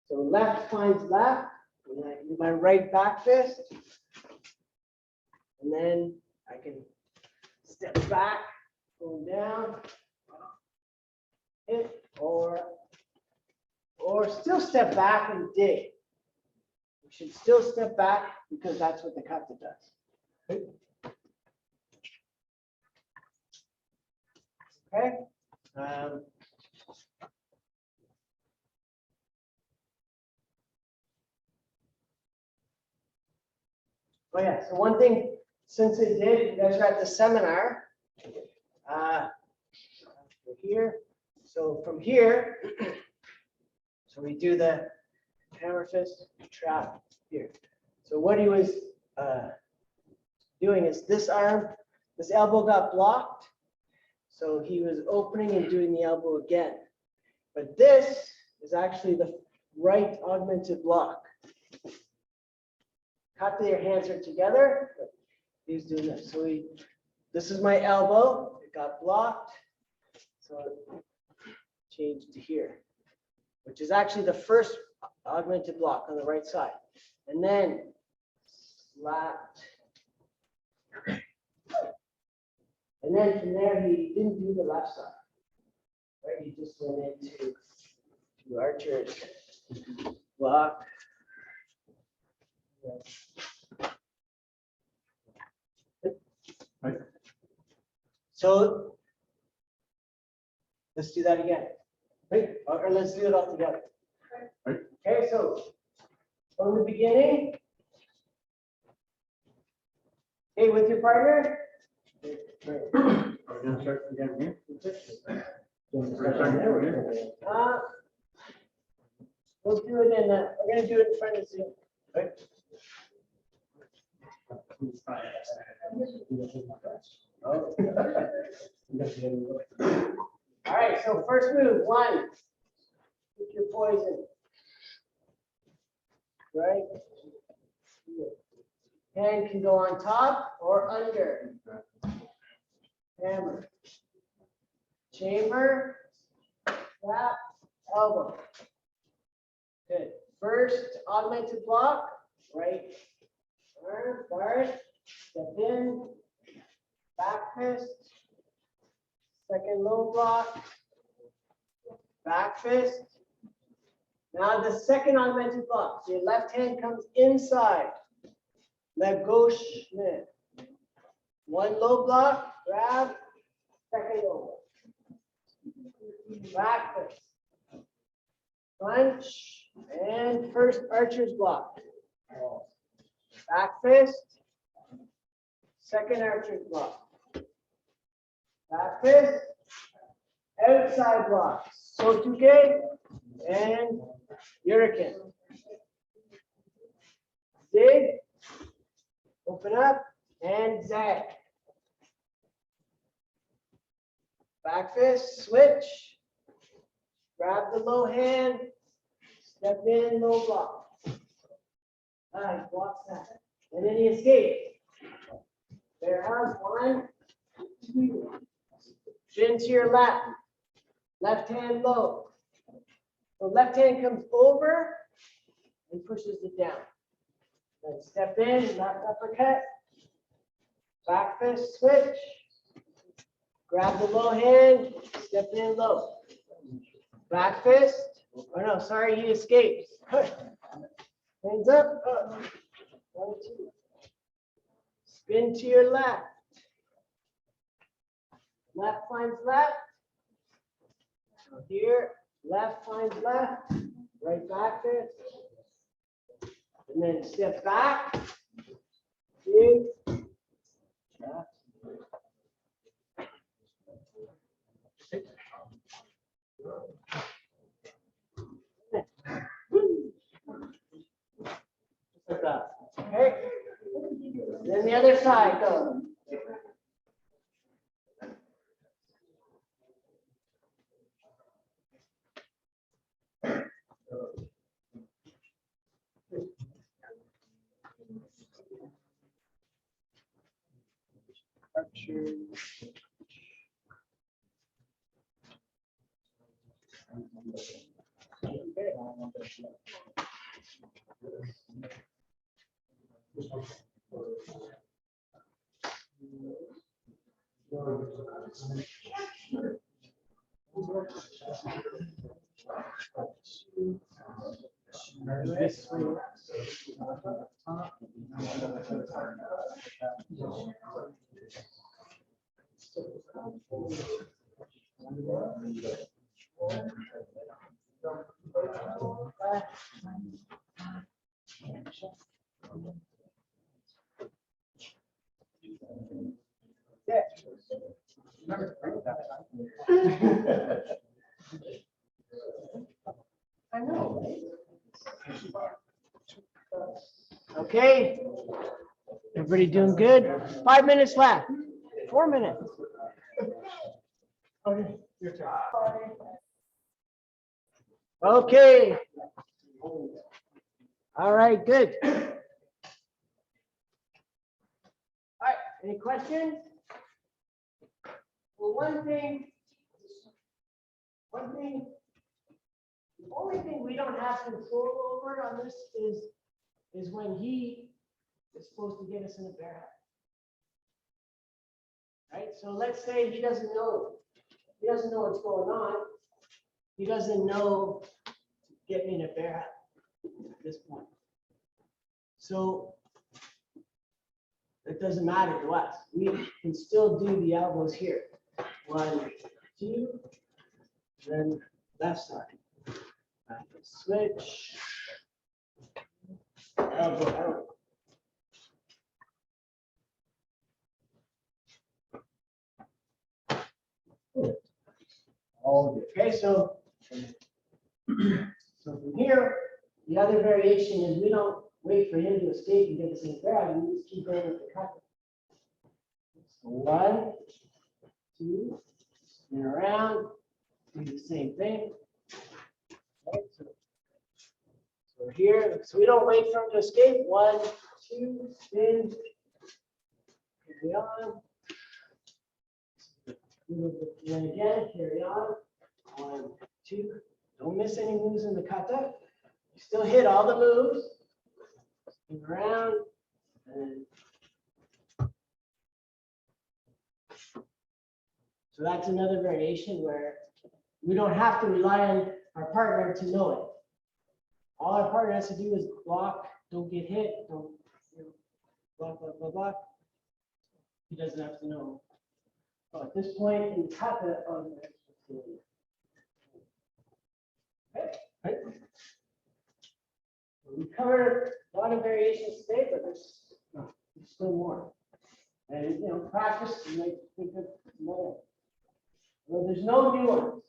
So left finds left. And I do my right back fist. And then I can step back, going down, hit, or still step back and dig. You should still step back because that's what the kata does. Okay. Oh yeah, so one thing since I did, you guys are at the seminar. Here, so from here, so we do the hammer fist trap here. So what he was doing is this arm, this elbow got blocked. So he was opening and doing the elbow again. But this is actually the right augmented block. Kata, your hands are together. He's doing this. So this is my elbow. It got blocked. So it changed to here, which is actually the first augmented block on the right side. And then slapped. And then from there, he didn't do the left side. Right? He just went into archers block. Right. So let's do that again. Right? Or let's do it all together. Right. Okay, so from the beginning. Okay, with your partner. Are we gonna start again here? We'll do it in, we're gonna do it in front of Zoom. Right? All right, so first move, 1. Pick your poison. Right? Hand can go on top or under. Hammer. Chamber. Trap. Elbow. Good. First augmented block, right arm, guard, step in, back fist. Second low block, back fist. Now the second augmented block, so your left hand comes inside. La gauche main. One low block, grab, second low block. Back fist. Punch, and first archer's block. Back fist, second archer's block. Back fist, outside block. Sotuke and Hurricane. Zig, open up, and zag. Back fist, switch. Grab the low hand, step in, low block. Nice, blocks that. And then he escapes. There has one, two. Shin to your left. Left hand low. The left hand comes over and pushes it down. Then step in, left uppercut. Back fist switch. Grab the low hand, step in low. Back fist. Oh no, sorry, he escapes. Hands up. Up. 1, 2. Spin to your left. Left finds left. Here, left finds left. Right back fist. And then step back. Big. Like that. Okay. Then the other side, go. I know, right? Okay. Everybody doing good? 5 minutes left. 4 minutes. Okay, your turn. Okay. All right, good. All right, any questions? Well, one thing, the only thing we don't have control over on this is when he is supposed to get us in a bear hut. Right, so let's say he doesn't know what's going on. He doesn't know to get me in a bear hut at this point. So it doesn't matter to us. We can still do the elbows here. 1, 2, then left side. Back switch. Elbow out. Okay, so from here, the other variation is we don't wait for him to escape and get us in the grab. We just keep going with the cut. So 1, 2, spin around, do the same thing. Okay, so here, so we don't wait for him to escape. 1, 2, spin, carry on. Then again, carry on. 1, 2. Don't miss any moves in the kata. Still hit all the moves. Spin around. And so that's another variation where we don't have to rely on our partner to know it. All our partner has to do is block, don't get hit, don't, block, block, block, block. He doesn't have to know. Oh, at this point in Kata, right? We covered a lot of variations today, but there's still more. And practice, you might think of more. Well, there's no new ones,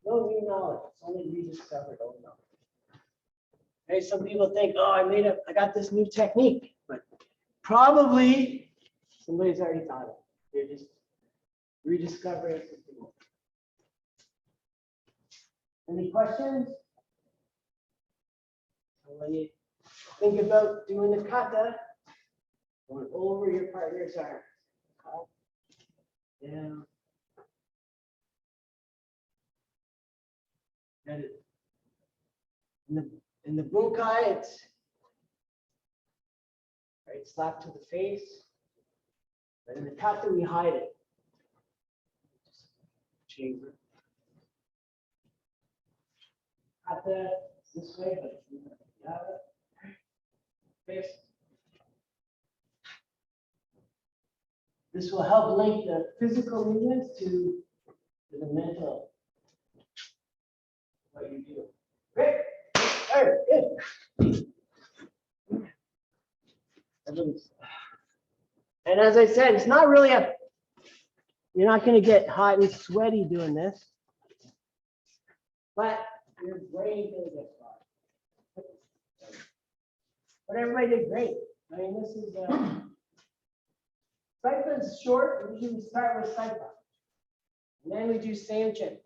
no new knowledge. It's only rediscovered old knowledge. Okay, some people think, oh, I got this new technique, but probably somebody's already thought it. They're just rediscovering something more. Any questions? So when you think about doing the kata, going over your partner's arm. Up, down. And in the bunkai, it's right slap to the face. But in the kata, we hide it. Chamber. Kata this way, but you have it. Face. This will help link the physical movements to the mental. What you do. Great. All right, good. And as I said, it's not really you're not going to get hot and sweaty doing this, but your brain's going to get hot. But everybody did great. I mean, this is, Seipa is short. We usually start with Seipa. And then we do Seiunchin.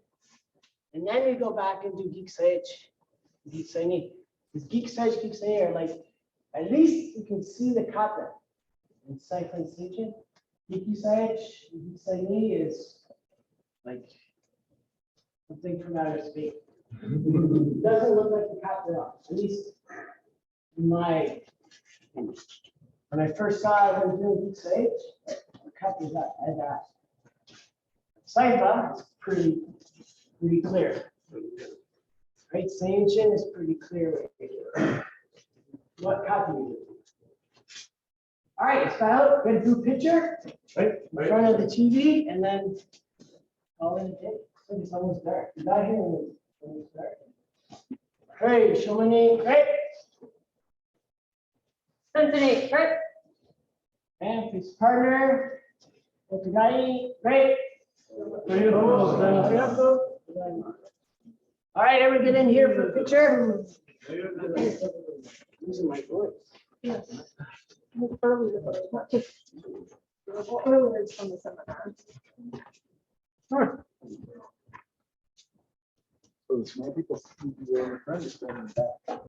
And then we go back and do Geek Sage, Geek Saini. Because Geek Sage are like, at least you can see the kata in Seipa and Seiunchin. Geek Sage, Geek Saini is like something from outer space. It doesn't look like the kata at all. At least in my, when I first saw it when doing Geek Sage, the kata is that, I asked. Seipa is pretty clear. Right, Seiunchin is pretty clear. What kata you do? All right, it's out. Good group picture in front of the TV, and then call it a day. It's almost dark. You got here when it's almost dark. Hey, Shomani, great. Anthony, right? And his partner, Otagai, great. All right, everyone get in here for a picture. Losing my voice. Yes. Earlier, but it's not just earlier from the seminar. So the small people, you're in front of